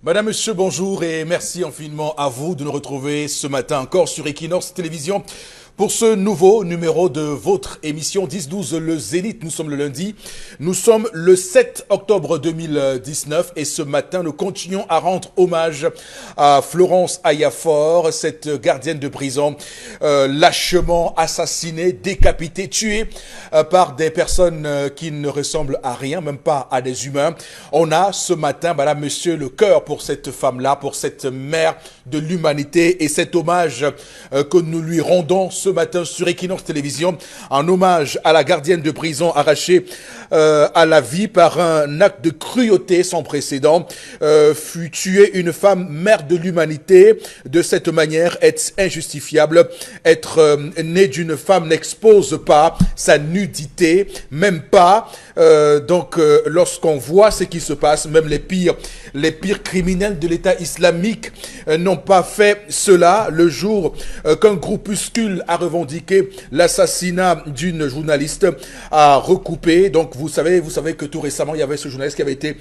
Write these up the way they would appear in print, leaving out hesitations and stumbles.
Madame, Monsieur, bonjour et merci infiniment à vous de nous retrouver ce matin encore sur Equinox Télévision pour ce nouveau numéro de votre émission 10-12 Le Zénith. Nous sommes le lundi, nous sommes le 7 octobre 2019 et ce matin nous continuons à rendre hommage à Florence Ayafor, cette gardienne de prison lâchement assassinée, décapitée, tuée par des personnes qui ne ressemblent à rien, même pas à des humains. On a ce matin, madame, monsieur, le cœur pour cette femme-là, pour cette mère de l'humanité et cet hommage que nous lui rendons ce matin sur Equinox Télévision, en hommage à la gardienne de prison arrachée à la vie par un acte de cruauté sans précédent. Fut tuée une femme mère de l'humanité. De cette manière, est injustifiable. Être né d'une femme n'expose pas sa nudité, même pas. Lorsqu'on voit ce qui se passe, même les pires criminels de l'État islamique n'ont pas fait cela le jour qu'un groupuscule a revendiqué l'assassinat d'une journaliste à recoupé. Donc vous savez que tout récemment il y avait ce journaliste qui avait été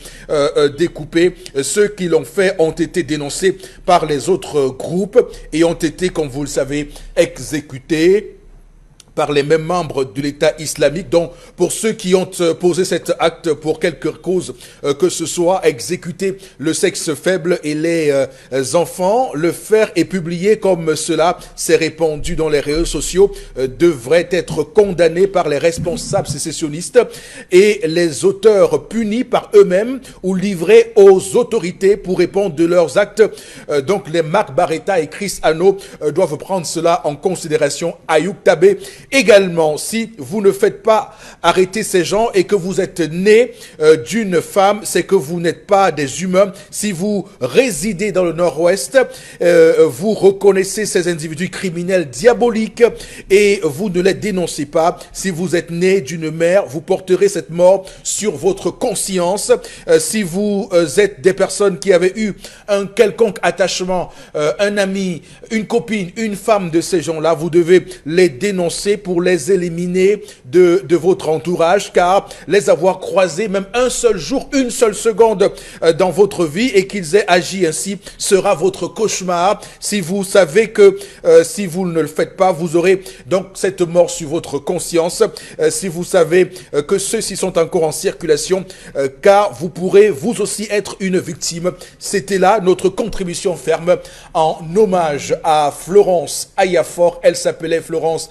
découpé. Ceux qui l'ont fait ont été dénoncés par les autres groupes et ont été, comme vous le savez, exécutés par les mêmes membres de l'État islamique. Donc, pour ceux qui ont posé cet acte pour quelque cause que ce soit, exécuter le sexe faible et les enfants, le faire et publier comme cela s'est répandu dans les réseaux sociaux, devrait être condamné par les responsables sécessionnistes et les auteurs punis par eux-mêmes ou livrés aux autorités pour répondre de leurs actes. Donc, les Marc Barretta et Chris Hano doivent prendre cela en considération. Ayoub Tabé également, si vous ne faites pas arrêter ces gens et que vous êtes né d'une femme, c'est que vous n'êtes pas des humains. Si vous résidez dans le nord-ouest, vous reconnaissez ces individus criminels diaboliques et vous ne les dénoncez pas. Si vous êtes né d'une mère, vous porterez cette mort sur votre conscience. Si vous êtes des personnes qui avaient eu un quelconque attachement, un ami, une copine, une femme de ces gens-là, vous devez les dénoncer pour les éliminer de votre entourage, car les avoir croisés même un seul jour, une seule seconde dans votre vie et qu'ils aient agi ainsi sera votre cauchemar. Si vous savez que si vous ne le faites pas, vous aurez donc cette mort sur votre conscience. Si vous savez que ceux-ci sont encore en circulation, car vous pourrez vous aussi être une victime. C'était là notre contribution ferme en hommage à Florence Ayafor. Elle s'appelait Florence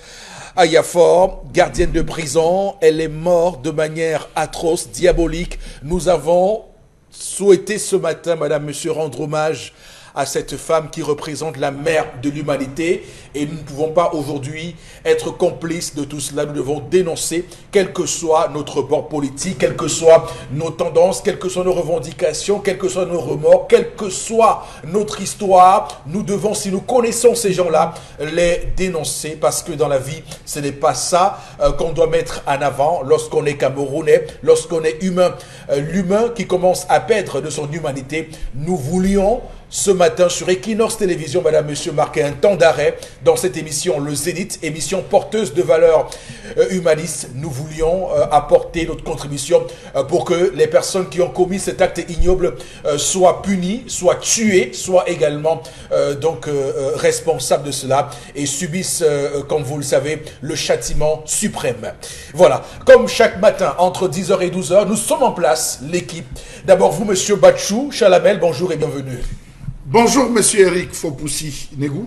Ayafor, gardienne de prison. Elle est morte de manière atroce, diabolique. Nous avons souhaité ce matin, madame, monsieur, rendre hommage à cette femme qui représente la mère de l'humanité et nous ne pouvons pas aujourd'hui être complices de tout cela. Nous devons dénoncer, quel que soit notre bord politique, quelles que soient nos tendances, quelles que soient nos revendications, quels que soient nos remords, quelle que soit notre histoire. Nous devons, si nous connaissons ces gens-là, les dénoncer parce que dans la vie, ce n'est pas ça qu'on doit mettre en avant lorsqu'on est Camerounais, lorsqu'on est humain. L'humain qui commence à perdre de son humanité. Nous voulions ce matin sur Equinox Télévision, madame, monsieur, marquer un temps d'arrêt dans cette émission Le Zénith, émission porteuse de valeurs humanistes. Nous voulions apporter notre contribution pour que les personnes qui ont commis cet acte ignoble soient punies, soient tuées, soient également responsables de cela et subissent, comme vous le savez, le châtiment suprême. Voilà, comme chaque matin, entre 10h et 12h, nous sommes en place, l'équipe. D'abord, vous, monsieur Batchou Chalamel, bonjour et bienvenue. Bonjour, monsieur Eric Fopoussi Negou.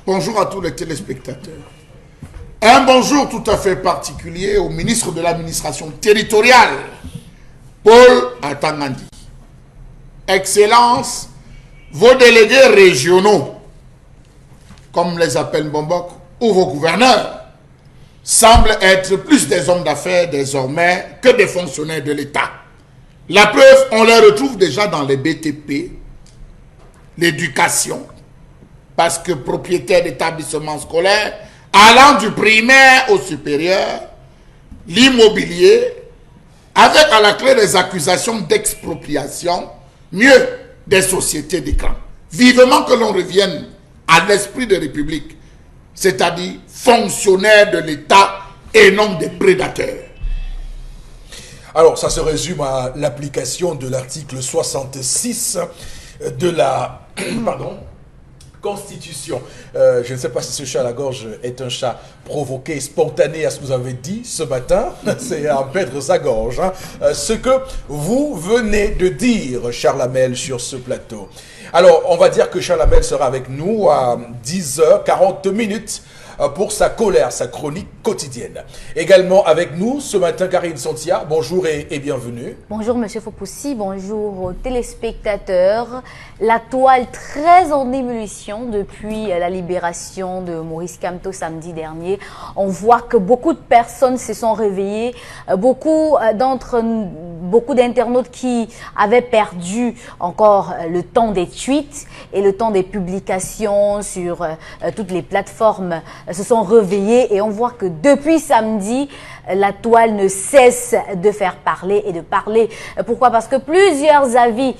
Bonjour à tous les téléspectateurs. Un bonjour tout à fait particulier au ministre de l'administration territoriale, Paul Atangandi. Excellence, vos délégués régionaux, comme les appelle Bombok, ou vos gouverneurs, semblent être plus des hommes d'affaires désormais que des fonctionnaires de l'État. La preuve, on les retrouve déjà dans les BTP, l'éducation, parce que propriétaire d'établissements scolaires, allant du primaire au supérieur, l'immobilier, avec à la clé des accusations d'expropriation, mieux des sociétés d'écran. Vivement que l'on revienne à l'esprit de République, c'est-à-dire fonctionnaires de l'État et non des prédateurs. Alors, ça se résume à l'application de l'article 66 de la pardon, Constitution. Je ne sais pas si ce chat à la gorge est un chat provoqué, spontané à ce que vous avez dit ce matin. C'est à perdre sa gorge. Hein. Ce que vous venez de dire, Charles Hamel, sur ce plateau. Alors, on va dire que Charles Hamel sera avec nous à 10h40 pour sa colère, sa chronique quotidienne. Également avec nous ce matin, Karine Santia. Bonjour et bienvenue. Bonjour Monsieur Fopoussi, bonjour aux téléspectateurs. La toile très en ébullition depuis la libération de Maurice Kamto samedi dernier. On voit que beaucoup de personnes se sont réveillées, beaucoup d'internautes qui avaient perdu encore le temps des tweets et le temps des publications sur toutes les plateformes se sont réveillés et on voit que depuis samedi, la toile ne cesse de faire parler et de parler. Pourquoi? Parce que plusieurs avis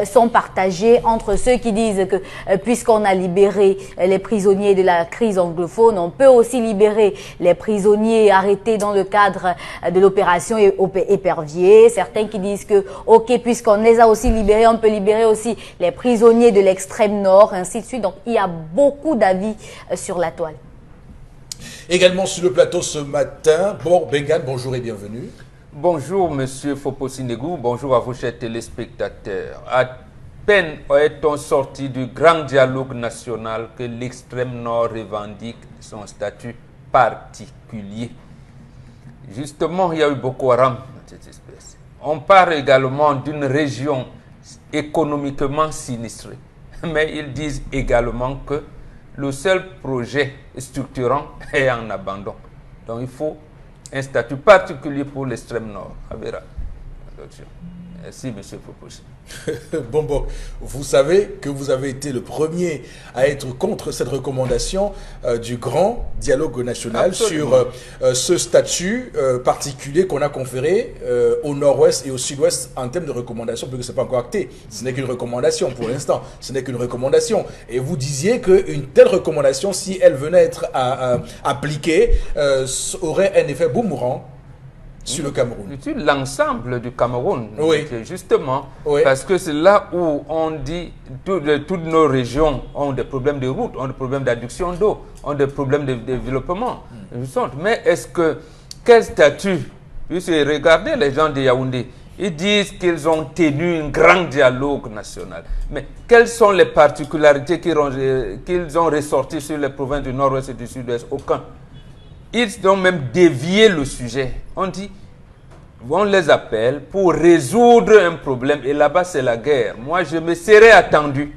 sont partagés entre ceux qui disent que puisqu'on a libéré les prisonniers de la crise anglophone, on peut aussi libérer les prisonniers arrêtés dans le cadre de l'opération Épervier. Certains qui disent que, ok, puisqu'on les a aussi libérés, on peut libérer aussi les prisonniers de l'extrême nord, ainsi de suite. Donc, il y a beaucoup d'avis sur la toile. Également sur le plateau ce matin, Bor Bengan, bonjour et bienvenue. Bonjour Monsieur Foposinegou, bonjour à vous chers téléspectateurs. À peine est-on sorti du grand dialogue national que l'extrême nord revendique son statut particulier. Justement, il y a eu Boko Haram dans cette espèce. On parle également d'une région économiquement sinistrée, mais ils disent également que le seul projet structurant est en abandon. Donc il faut un statut particulier pour l'extrême nord. Merci, M. Fopoussi. Bon, vous savez que vous avez été le premier à être contre cette recommandation du grand dialogue national. Absolument. Sur ce statut particulier qu'on a conféré au nord-ouest et au sud-ouest en termes de recommandation, parce que ce n'est pas encore acté. Ce n'est qu'une recommandation pour l'instant. Ce n'est qu'une recommandation. Et vous disiez qu'une telle recommandation, si elle venait être appliquée, aurait un effet boomerang sur le Cameroun. Sur l'ensemble du Cameroun, oui. Justement, oui. Parce que c'est là où on dit toutes nos régions ont des problèmes de route, ont des problèmes d'adduction d'eau, ont des problèmes de développement. Mais est-ce que, quel statut, regardez les gens de Yaoundé, ils disent qu'ils ont tenu un grand dialogue national. Mais quelles sont les particularités qu'ils ont ressorties sur les provinces du nord-ouest et du sud-ouest? Aucun. Ils ont même dévié le sujet. On dit, on les appelle pour résoudre un problème. Et là-bas, c'est la guerre. Moi, je me serais attendu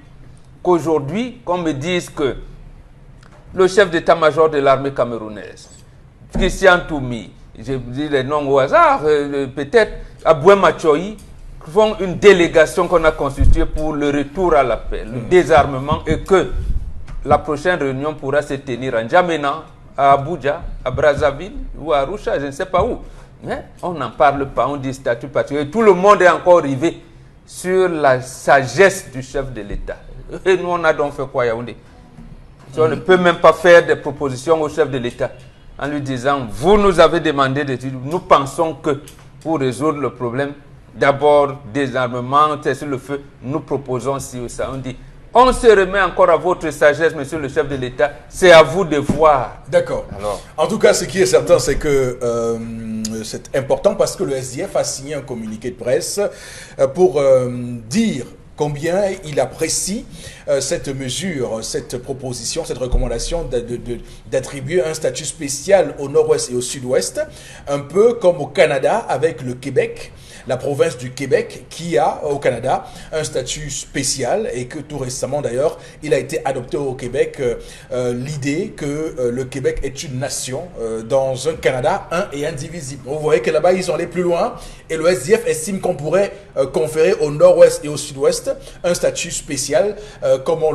qu'aujourd'hui, qu'on me dise que le chef d'état-major de l'armée camerounaise, Christian Toumi, je dis les noms au hasard, peut-être Aboué Machoyi, font une délégation qu'on a constituée pour le retour à la paix, le désarmement, et que la prochaine réunion pourra se tenir en Djamena, à Abuja, à Brazzaville ou à Arusha, je ne sais pas où. Mais on n'en parle pas, on dit statut particulier. Tout le monde est encore rivé sur la sagesse du chef de l'État. Et nous, on a donc fait quoi, Yaoundé? On ne peut même pas faire des propositions au chef de l'État en lui disant, vous nous avez demandé d'étudier. Nous pensons que pour résoudre le problème, d'abord désarmement, cesser le feu, nous proposons ci ou ça. On dit, on se remet encore à votre sagesse, monsieur le chef de l'État. C'est à vous de voir. D'accord. En tout cas, ce qui est certain, c'est que c'est important parce que le SDF a signé un communiqué de presse pour dire combien il apprécie cette mesure, cette proposition, cette recommandation d'attribuer un statut spécial au nord-ouest et au sud-ouest, un peu comme au Canada avec le Québec. La province du Québec qui a au Canada un statut spécial et que tout récemment d'ailleurs il a été adopté au Québec l'idée que le Québec est une nation dans un Canada un et indivisible. Vous voyez que là-bas ils sont allés plus loin et le SDF estime qu'on pourrait conférer au nord-ouest et au sud-ouest un statut spécial comme on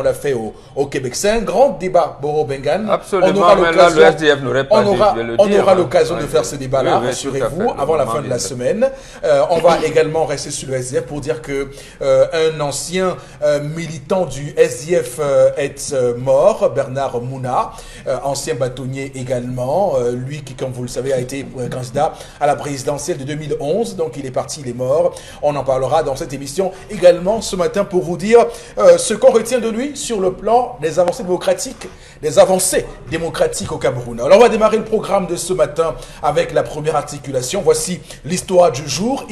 l'a fait au Québec. C'est un grand débat, Boro Bengan. Absolument, mais là le SDF n'aurait pas dit, on aura l'occasion de faire ce débat-là, rassurez-vous, avant la fin de la semaine. On va également rester sur le SDF pour dire que un ancien militant du SDF est mort, Bernard Mouna, ancien bâtonnier également, lui qui, comme vous le savez, a été candidat à la présidentielle de 2011, donc il est parti, il est mort. On en parlera dans cette émission également ce matin pour vous dire ce qu'on retient de lui sur le plan des avancées démocratiques au Cameroun. Alors on va démarrer le programme de ce matin avec la première articulation. Voici l'histoire du jour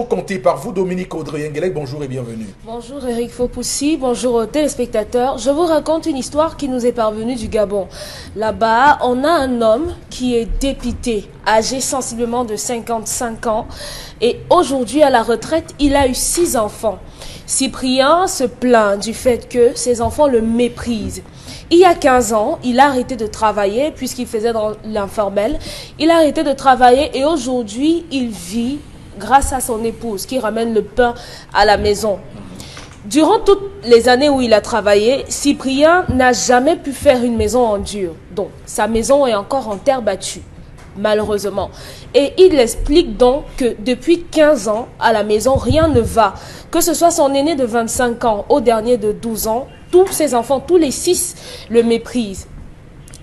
contée par vous, Dominique Audrey-Yengelek. Bonjour et bienvenue. Bonjour Eric Fopoussi, bonjour aux téléspectateurs. Je vous raconte une histoire qui nous est parvenue du Gabon. Là-bas, on a un homme qui est député, âgé sensiblement de 55 ans. Et aujourd'hui, à la retraite, il a eu 6 enfants. Cyprien se plaint du fait que ses enfants le méprisent. Il y a 15 ans, il a arrêté de travailler puisqu'il faisait dans l'informel. Il a arrêté de travailler et aujourd'hui, il vit grâce à son épouse qui ramène le pain à la maison. Durant toutes les années où il a travaillé, Cyprien n'a jamais pu faire une maison en dur. Donc, sa maison est encore en terre battue, malheureusement. Et il explique donc que depuis 15 ans, à la maison, rien ne va. Que ce soit son aîné de 25 ans au dernier de 12 ans, tous ses enfants, tous les 6, le méprisent.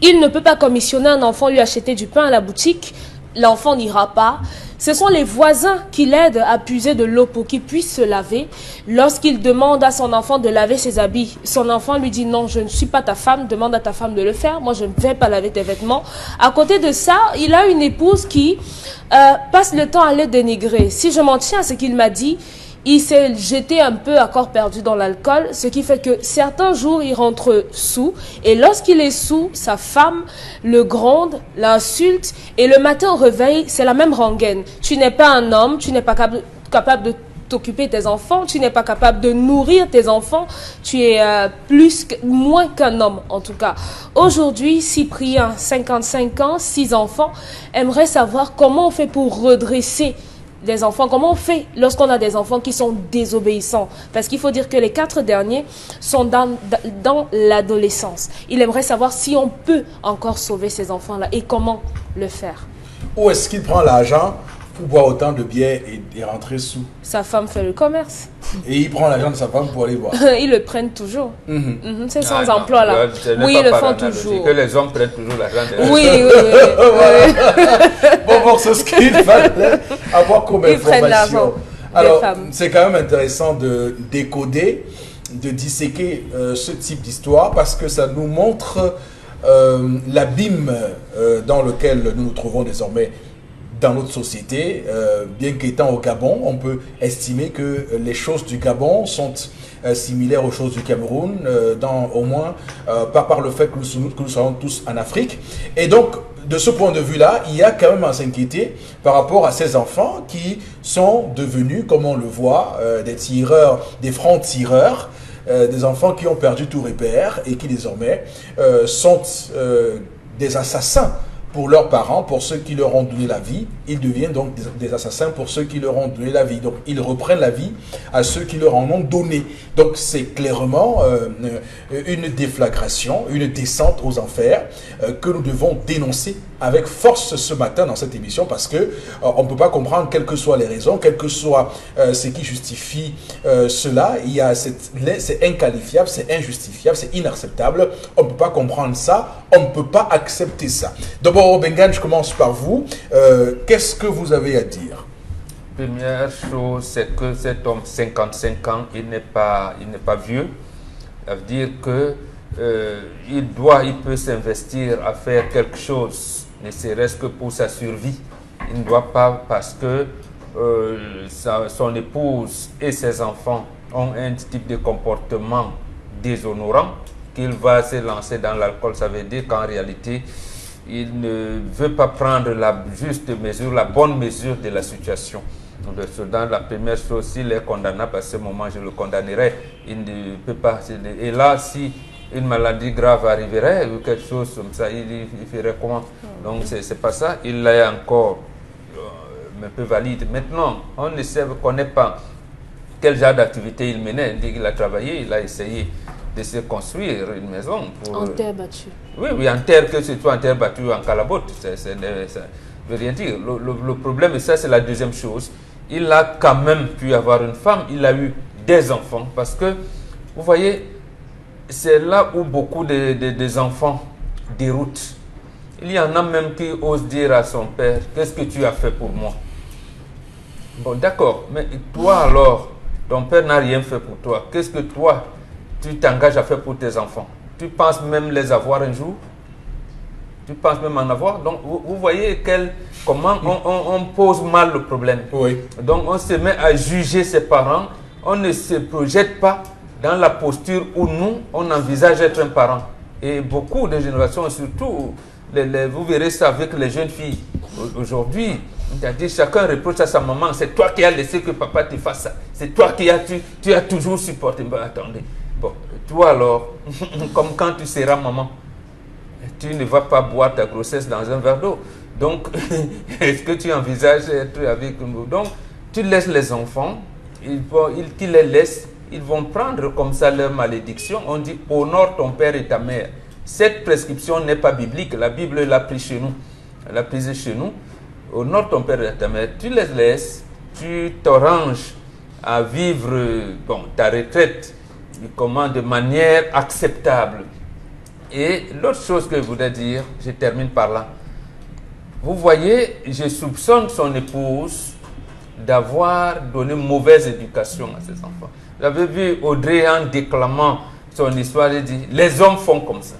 Il ne peut pas commissionner un enfant lui acheter du pain à la boutique. L'enfant n'ira pas. Ce sont les voisins qui l'aident à puiser de l'eau pour qu'il puisse se laver. Lorsqu'il demande à son enfant de laver ses habits, son enfant lui dit non, je ne suis pas ta femme, demande à ta femme de le faire. Moi, je ne vais pas laver tes vêtements. À côté de ça, il a une épouse qui passe le temps à le dénigrer. Si je m'en tiens à ce qu'il m'a dit, il s'est jeté un peu à corps perdu dans l'alcool, ce qui fait que certains jours, il rentre sous. Et lorsqu'il est sous, sa femme le gronde, l'insulte. Et le matin au réveil, c'est la même rengaine. Tu n'es pas un homme, tu n'es pas capable de t'occuper de tes enfants, tu n'es pas capable de nourrir tes enfants. Tu es moins qu'un homme, en tout cas. Aujourd'hui, Cyprien, 55 ans, 6 enfants, aimerait savoir comment on fait pour redresser des enfants, comment on fait lorsqu'on a des enfants qui sont désobéissants? Parce qu'il faut dire que les 4 derniers sont dans l'adolescence. Il aimerait savoir si on peut encore sauver ces enfants-là et comment le faire. Où est-ce qu'il prend l'argent pour boire autant de bière et rentrer sous? Sa femme fait le commerce. Et il prend l'argent de sa femme pour aller boire. Ils le prennent toujours. C'est sans emploi là. Oui, ils le font toujours. Que les hommes prennent toujours l'argent des Oui. Bon, c'est ce qu'il fallait avoir comme information. Alors, c'est quand même intéressant de décoder, de disséquer ce type d'histoire parce que ça nous montre l'abîme dans lequel nous nous trouvons désormais dans notre société. Bien qu'étant au Gabon, on peut estimer que les choses du Gabon sont similaires aux choses du Cameroun, au moins pas par le fait que nous soyons tous en Afrique. Et donc, de ce point de vue-là, il y a quand même à s'inquiéter par rapport à ces enfants qui sont devenus, comme on le voit, des tireurs, des francs-tireurs, des enfants qui ont perdu tout repère et qui désormais sont des assassins pour leurs parents, pour ceux qui leur ont donné la vie. Ils deviennent donc des assassins pour ceux qui leur ont donné la vie. Donc, ils reprennent la vie à ceux qui leur en ont donné. Donc, c'est clairement une déflagration, une descente aux enfers que nous devons dénoncer avec force ce matin dans cette émission parce que on ne peut pas comprendre, quelles que soient les raisons, quel que soit ce qui justifie cela. C'est inqualifiable, c'est injustifiable, c'est inacceptable. On ne peut pas comprendre ça, on ne peut pas accepter ça. D'abord, Bengan, je commence par vous. Qu'est-ce que vous avez à dire? Première chose, c'est que cet homme, 55 ans, il n'est pas vieux. Ça veut dire que il peut s'investir à faire quelque chose, ne serait-ce que pour sa survie. Il ne doit pas, parce que son épouse et ses enfants ont un type de comportement déshonorant, qu'il va se lancer dans l'alcool. Ça veut dire qu'en réalité, il ne veut pas prendre la juste mesure, la bonne mesure de la situation. Dans la première chose, s'il est condamnable, à ce moment, je le condamnerai. Il ne peut pas. Et là, si une maladie grave arriverait ou quelque chose comme ça, il ferait comment? Donc, c'est pas ça. Il est encore un peu valide. Maintenant, on ne connaît pas quel genre d'activité il menait. Il dit qu'il a travaillé, il a essayé de se construire une maison. En terre battue. Oui, en terre, que ce soit en terre battue ou en calabote, ça ne veut rien dire. Le problème, et ça c'est la deuxième chose, il a quand même pu avoir une femme, il a eu des enfants. Parce que, vous voyez, c'est là où beaucoup des enfants déroutent. Il y en a même qui osent dire à son père, qu'est-ce que tu as fait pour moi? Bon, d'accord, mais toi alors, ton père n'a rien fait pour toi. Qu'est-ce que toi, tu t'engages à faire pour tes enfants? Tu penses même les avoir un jour? Tu penses même en avoir? Donc, vous voyez comment on pose mal le problème. Oui. Donc, on se met à juger ses parents. On ne se projette pas dans la posture où nous, on envisage être un parent. Et beaucoup de générations, surtout, vous verrez ça avec les jeunes filles. Aujourd'hui, c'est-à-dire chacun reproche à sa maman, c'est toi qui as laissé que papa te fasse ça. C'est toi qui tu as toujours supporté. Ben, attendez. Bon, toi alors, comme quand tu seras maman, tu ne vas pas boire ta grossesse dans un verre d'eau. Donc, est-ce que tu envisages être avec nous? Donc, tu laisses les enfants, tu les laisses, ils vont prendre comme ça leur malédiction. On dit, honore ton père et ta mère. Cette prescription n'est pas biblique. La Bible l'a prise chez nous. Elle l'a prise chez nous. Honore ton père et ta mère. Tu les laisses, tu t'arranges à vivre ta retraite de manière acceptable. Et l'autre chose que je voudrais dire, je termine par là. Vous voyez, je soupçonne son épouse d'avoir donné mauvaise éducation à ses enfants. J'avais vu Audrey en déclamant son histoire, elle dit, les hommes font comme ça.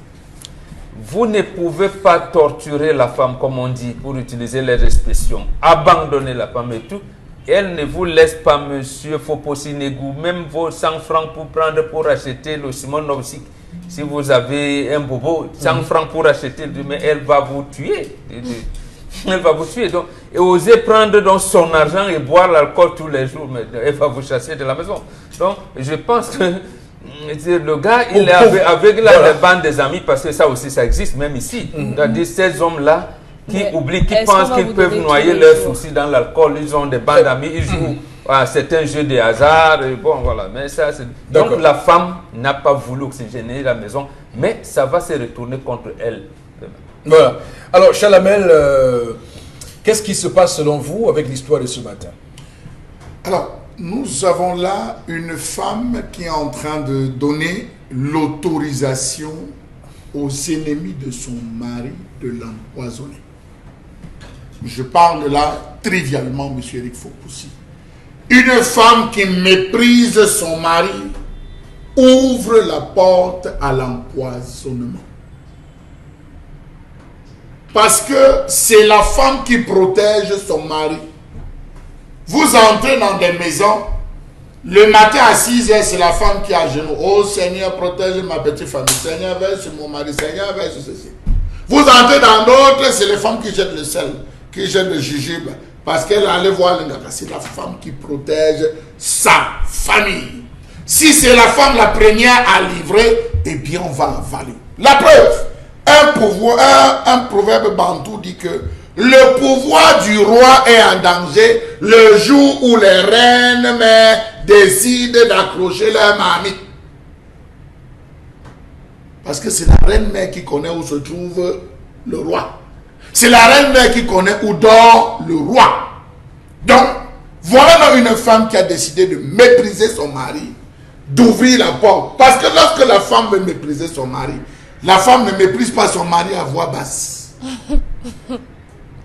Vous ne pouvez pas torturer la femme, comme on dit, pour utiliser les expressions, abandonner la femme et tout. Elle ne vous laisse pas, monsieur Foposinegou, même vos 100 francs pour acheter le Simonovsik. Si vous avez un bobo, 100 francs pour acheter, mais elle va vous tuer. Elle va vous tuer. Donc, et osez prendre donc son argent et boire l'alcool tous les jours, mais elle va vous chasser de la maison. Donc, je pense que le gars, il est avec la bande des amis, parce que ça aussi, ça existe, même ici. C'est-à-dire ces hommes-là qui oublient, qui pensent qu'ils peuvent noyer leurs soucis dans l'alcool, ils ont des bandes d'amis, ils jouent à certains jeux de hasard, et bon, voilà. Mais ça, donc la femme n'a pas voulu oxygéner la maison, mais ça va se retourner contre elle. Voilà. Alors, Chalamel, qu'est-ce qui se passe selon vous avec l'histoire de ce matin? Alors, nous avons là une femme qui est en train de donner l'autorisation aux ennemis de son mari de l'empoisonner. Je parle là trivialement, M. Eric Fopoussi. Une femme qui méprise son mari ouvre la porte à l'empoisonnement. Parce que c'est la femme qui protège son mari. Vous entrez dans des maisons, le matin à 6 h, c'est la femme qui est à genoux. Oh Seigneur, protège ma petite famille. Seigneur, veille sur mon mari. Seigneur, veille sur ceci. Vous entrez dans d'autres, c'est les femmes qui jettent le sel, qui jettent le jujube. Parce qu'elle allait voir le gars. C'est la femme qui protège sa famille. Si c'est la femme la première à livrer, eh bien on va avaler. La preuve, un proverbe bantou dit que le pouvoir du roi est en danger le jour où les reines mères décident d'accrocher leur mamie. Parce que c'est la reine mère qui connaît où se trouve le roi. C'est la reine mère qui connaît où dort le roi. Donc, voilà une femme qui a décidé de mépriser son mari, d'ouvrir la porte. Parce que lorsque la femme veut mépriser son mari, la femme ne méprise pas son mari à voix basse.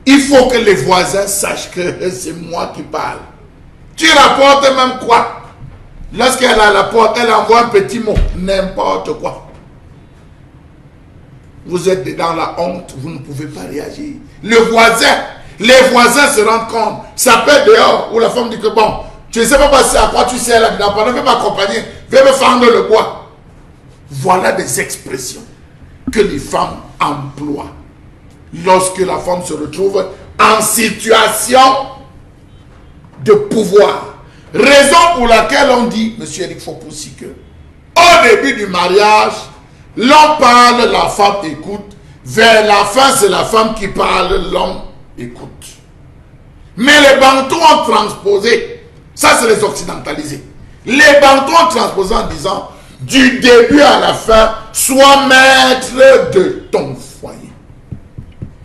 Il faut que les voisins sachent que c'est moi qui parle. Tu rapportes même quoi? Lorsqu'elle a la porte, elle envoie un petit mot, n'importe quoi. Vous êtes dans la honte, vous ne pouvez pas réagir. Les voisins se rendent compte. Ça peut être dehors, où la femme dit que bon, tu ne sais pas passer à quoi tu sais là-dedans, ne veux m'accompagner, viens me fendre le bois. Voilà des expressions que les femmes emploient lorsque la femme se retrouve en situation de pouvoir. Raison pour laquelle on dit, monsieur Eric Fopoussi, que au début du mariage, l'homme parle, la femme écoute. Vers la fin, c'est la femme qui parle, l'homme écoute. Mais les Bantous ont transposé, ça c'est les occidentalisés. Les Bantous ont transposé en disant, du début à la fin, sois maître de ton foyer.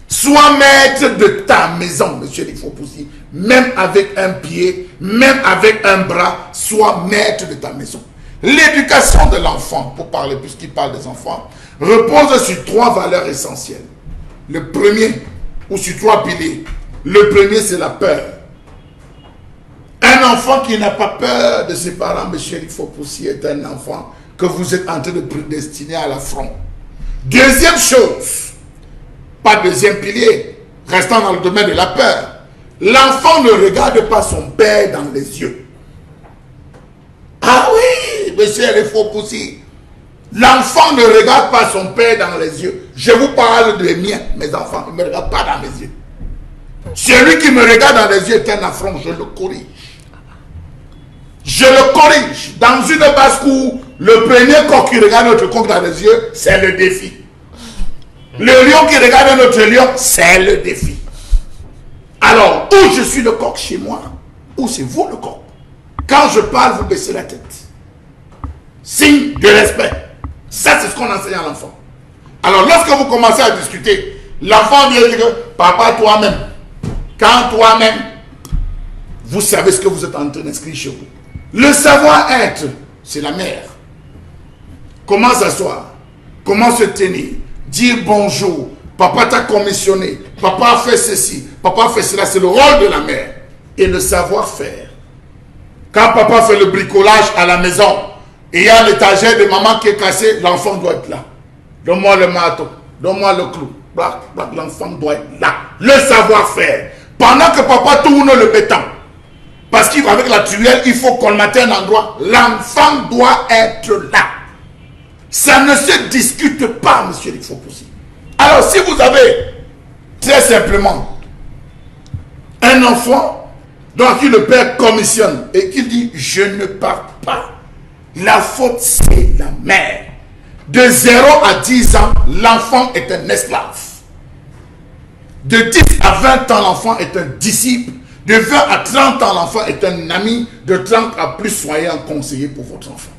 Sois maître de ta maison, monsieur Eric Fopoussi. Même avec un pied même avec un bras, sois maître de ta maison. L'éducation de l'enfant, pour parler puisqu'il parle des enfants, repose sur 3 valeurs essentielles. Le premier, ou sur 3 piliers. Le premier, c'est la peur. Un enfant qui n'a pas peur de ses parents, M. Rifopoussi, est un enfant que vous êtes en train de prédestiner à l'affront. Deuxième chose, pas deuxième pilier, restant dans le domaine de la peur. L'enfant ne regarde pas son père dans les yeux. Ah oui, monsieur Rifopoussi. L'enfant ne regarde pas son père dans les yeux. Je vous parle de miens, mes enfants. Il ne me regarde pas dans les yeux. Celui qui me regarde dans les yeux est un affront, je le corrige. Je le corrige. Dans une basse-cour, le premier coq qui regarde notre coq dans les yeux, c'est le défi. Le lion qui regarde notre lion, c'est le défi. Alors, ou je suis le coq chez moi, ou c'est vous le coq. Quand je parle, vous baissez la tête. Signe de respect. Ça, c'est ce qu'on enseigne à l'enfant. Alors, lorsque vous commencez à discuter, l'enfant vient dire que, papa, toi-même, quand toi-même, vous savez ce que vous êtes en train d'inscrire chez vous. Le savoir-être, c'est la mère. Comment s'asseoir? Comment se tenir? Dire bonjour. Papa t'a commissionné. Papa a fait ceci. Papa a fait cela. C'est le rôle de la mère. Et le savoir-faire. Quand papa fait le bricolage à la maison, et il y a l'étagère de maman qui est cassée, l'enfant doit être là. Donne-moi le marteau. Donne-moi le clou. L'enfant doit être là. Le savoir-faire. Pendant que papa tourne le béton, parce qu'avec la truelle, il faut colmater un endroit, l'enfant doit être là. Ça ne se discute pas, monsieur Rifopoussi. Alors, si vous avez, très simplement, un enfant dont qui le père commissionne et qui dit, je ne pars pas, la faute, c'est la mère. De 0 à 10 ans, l'enfant est un esclave. De 10 à 20 ans, l'enfant est un disciple. De 20 à 30 ans, l'enfant est un ami. De 30 à plus, soyez un conseiller pour votre enfant.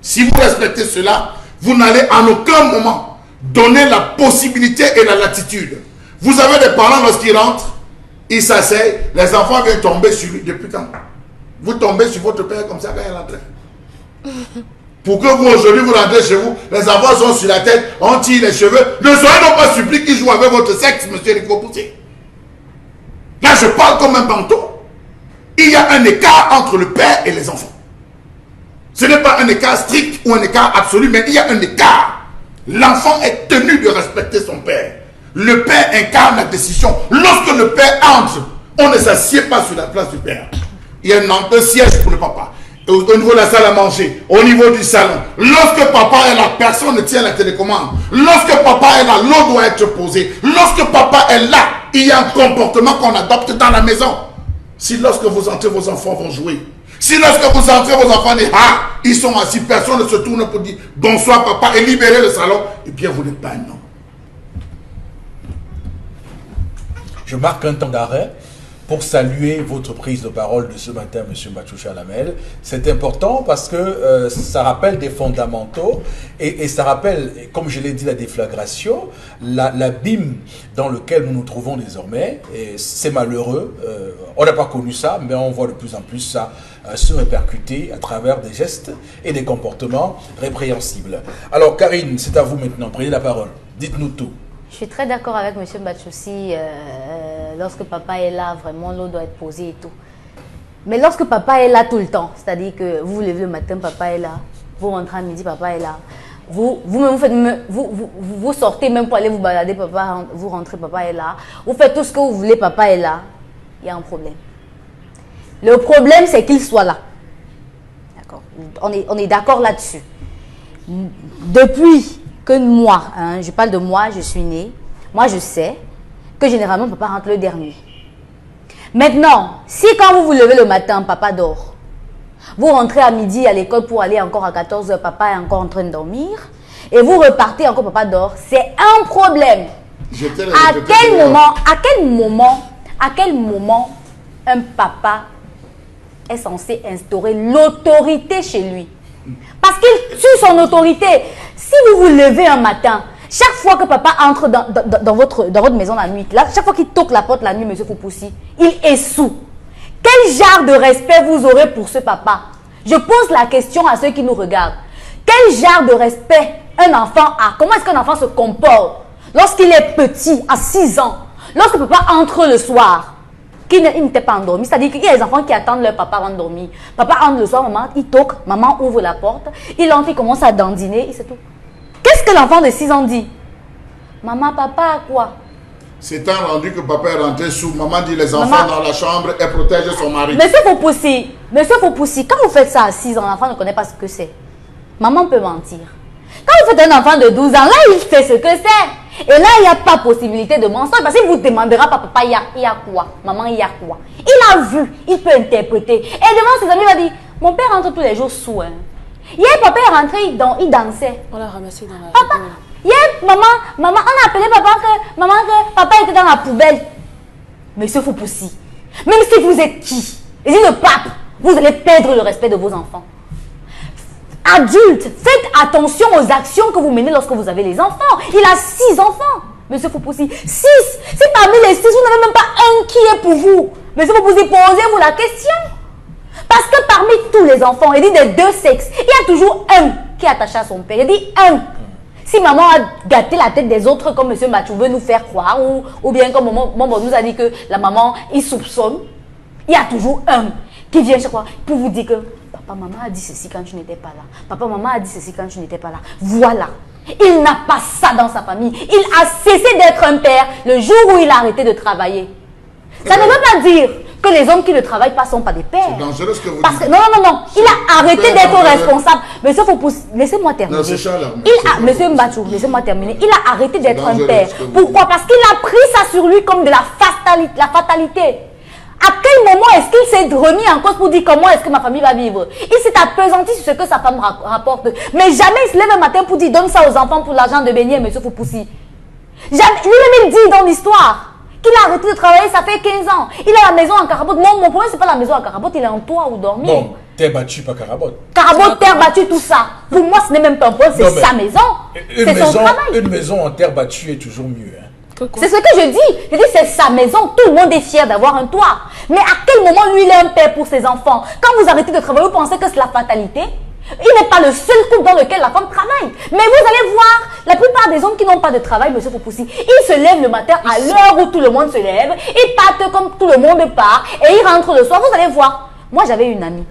Si vous respectez cela, vous n'allez en aucun moment donner la possibilité et la latitude. Vous avez des parents, lorsqu'ils rentrent, ils s'asseyent, les enfants viennent tomber sur lui. Depuis quand? Vous tombez sur votre père comme ça quand il rentre. Pour que vous, aujourd'hui, vous rentrez chez vous, les enfants sont sur la tête, on tire les cheveux. Ne soyez donc pas supplié qu'ils jouent avec votre sexe, monsieur Rifopoussi. Là, je parle comme un panton. Il y a un écart entre le père et les enfants. Ce n'est pas un écart strict ou un écart absolu, mais il y a un écart. L'enfant est tenu de respecter son père. Le père incarne la décision. Lorsque le père entre, on ne s'assied pas sur la place du père. Il y a un siège pour le papa. Au niveau de la salle à manger, au niveau du salon. Lorsque papa est là, personne ne tient la télécommande. Lorsque papa est là, l'eau doit être posée. Lorsque papa est là, il y a un comportement qu'on adopte dans la maison. Si lorsque vous entrez, vos enfants vont jouer. Si lorsque vous entrez, vos enfants disent, ah, ils sont assis, personne ne se tourne pour dire bonsoir papa et libérer le salon, eh bien vous n'êtes pas un homme. Je marque un temps d'arrêt pour saluer votre prise de parole de ce matin, M. Machoucha Lamel. C'est important parce que ça rappelle des fondamentaux et ça rappelle, comme je l'ai dit, la déflagration, l'abîme dans lequel nous nous trouvons désormais. Et c'est malheureux. On n'a pas connu ça, mais on voit de plus en plus ça se répercuter à travers des gestes et des comportements répréhensibles. Alors, Karine, c'est à vous maintenant. Prenez la parole. Dites-nous tout. Je suis très d'accord avec M. Bachoussi. Lorsque papa est là, vraiment, l'eau doit être posée et tout. Mais lorsque papa est là tout le temps, c'est-à-dire que vous vous levez le matin, papa est là. Vous rentrez à midi, papa est là. Vous sortez même pour aller vous balader, papa, vous rentrez, papa est là. Vous faites tout ce que vous voulez, papa est là. Il y a un problème. Le problème, c'est qu'il soit là. D'accord. On est d'accord là-dessus. Depuis que moi, je parle de moi, je suis née, moi je sais que généralement papa rentre le dernier. Maintenant, si quand vous vous levez le matin, papa dort, vous rentrez à midi à l'école pour aller encore à 14 h, papa est encore en train de dormir, et vous repartez encore, papa dort, c'est un problème. À quel moment un papa est censé instaurer l'autorité chez lui? Parce qu'il tue son autorité. Si vous vous levez un matin, chaque fois que papa entre dans votre maison la nuit, là, chaque fois qu'il toque la porte la nuit, M. Fopoussi, il est sous. Quel genre de respect vous aurez pour ce papa? Je pose la question à ceux qui nous regardent. Quel genre de respect un enfant a? Comment est-ce qu'un enfant se comporte lorsqu'il est petit, à 6 ans? Lorsque papa entre le soir, il n'était pas endormi. C'est-à-dire qu'il y a des enfants qui attendent leur papa avant de dormir. Papa entre le soir, maman, il toque, maman ouvre la porte, il entre, il commence à dandiner, et c'est tout. Qu'est-ce que l'enfant de 6 ans dit? Maman, papa, quoi? C'est un rendu que papa est rentré sous. Maman dit les enfants dans la chambre, elle protège son mari. Monsieur Foupoussi, quand vous faites ça à 6 ans, l'enfant ne connaît pas ce que c'est. Maman peut mentir. Quand vous faites un enfant de 12 ans, là, il fait ce que c'est. Et là, il n'y a pas possibilité de mensonge. Parce qu'il vous demandera, papa, il y a quoi? Maman, il y a quoi? Il a vu, il peut interpréter. Et devant ses amis, il va dire, mon père rentre tous les jours sous. Hein. Hier, papa est rentré, il dansait. On l'a ramassé dans la papa, hier, maman, on a appelé maman que papa était dans la poubelle. Monsieur Foupoussi, même si vous êtes qui? Et si le pape, vous allez perdre le respect de vos enfants. Adultes, faites attention aux actions que vous menez lorsque vous avez les enfants. Il a 6 enfants, monsieur Foupoussi. 6. Si parmi les 6, vous n'avez même pas un qui est pour vous. Monsieur Foupoussi, posez-vous la question. Parce que parmi tous les enfants, il dit des 2 sexes, il y a toujours un qui est attaché à son père. Il dit un. Si maman a gâté la tête des autres, comme monsieur Mathieu veut nous faire croire, ou bien comme maman nous a dit que la maman, il soupçonne, il y a toujours un qui vient chaque fois pour vous dire que papa, maman a dit ceci quand tu n'étais pas là. Papa, maman a dit ceci quand tu n'étais pas là. Voilà. Il n'a pas ça dans sa famille. Il a cessé d'être un père le jour où il a arrêté de travailler. Ça ne veut pas dire que les hommes qui ne travaillent pas ne sont pas des pères. C'est dangereux ce que vous Parce dites. que, non. Il a arrêté d'être responsable. Monsieur Foupoussi, laissez-moi terminer. Non, c'est Charles. Monsieur Mbachou, laissez-moi terminer. Il a arrêté d'être un dangereux père. ce que vous Pourquoi? dites. Parce qu'il a pris ça sur lui comme de la fatalité. À quel moment est-ce qu'il s'est remis en cause pour dire comment est-ce que ma famille va vivre? Il s'est appesanti sur ce que sa femme rapporte. Mais jamais il se lève un matin pour dire donne ça aux enfants pour l'argent de beignet, monsieur Foupoussi. Jamais. Lui-même il dit dans l'histoire qu'il a arrêté de travailler, ça fait 15 ans. Il a la maison en Carabote. Mon problème, c'est pas la maison en Carabote, il est en toit ou dormir. Bon, terre battue, pas Carabote. Carabote, terre battue, tout ça. Pour moi, ce n'est même pas un problème, c'est sa maison. C'est son travail. Une maison en terre battue est toujours mieux. Hein. C'est ce que je dis. Je dis c'est sa maison. Tout le monde est fier d'avoir un toit. Mais à quel moment lui il est un père pour ses enfants? Quand vous arrêtez de travailler, vous pensez que c'est la fatalité? Il n'est pas le seul couple dans lequel la femme travaille. Mais vous allez voir, la plupart des hommes qui n'ont pas de travail, monsieur Foupoussi, ils se lèvent le matin à l'heure où tout le monde se lève. Ils partent comme tout le monde part. Et ils rentrent le soir. Vous allez voir. Moi, j'avais une amie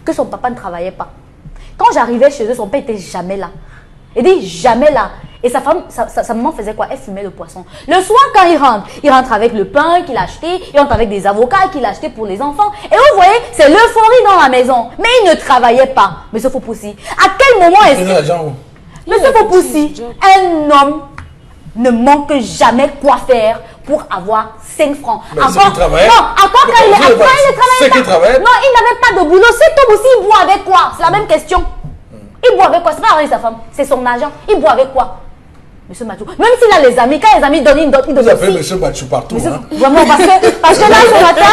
que son papa ne travaillait pas. Quand j'arrivais chez eux, son père n'était jamais là. Il dit jamais là. Et sa femme, sa maman faisait quoi? Elle fumait le poisson. Le soir, quand il rentre avec le pain qu'il a acheté, il rentre avec des avocats qu'il a acheté pour les enfants. Et vous voyez, c'est l'euphorie dans la maison. Mais il ne travaillait pas, monsieur Foupoussi. À quel moment est-ce que... Monsieur Foupoussi, un homme ne manque jamais quoi faire pour avoir 5 francs. Mais c'est qu'il travaille. Non, encore quand il travaillait pas. Non, il n'avait pas de boulot. Cet homme aussi, il boit avec quoi? C'est la même question. Il boit avec quoi? C'est pas avec sa femme, c'est son argent. Il boit avec quoi? Monsieur Mathieu, même s'il a les amis, quand les amis donnent, il donne Vous appelez monsieur Mathieu partout. Monsieur, hein? vraiment, parce que là, ce matin,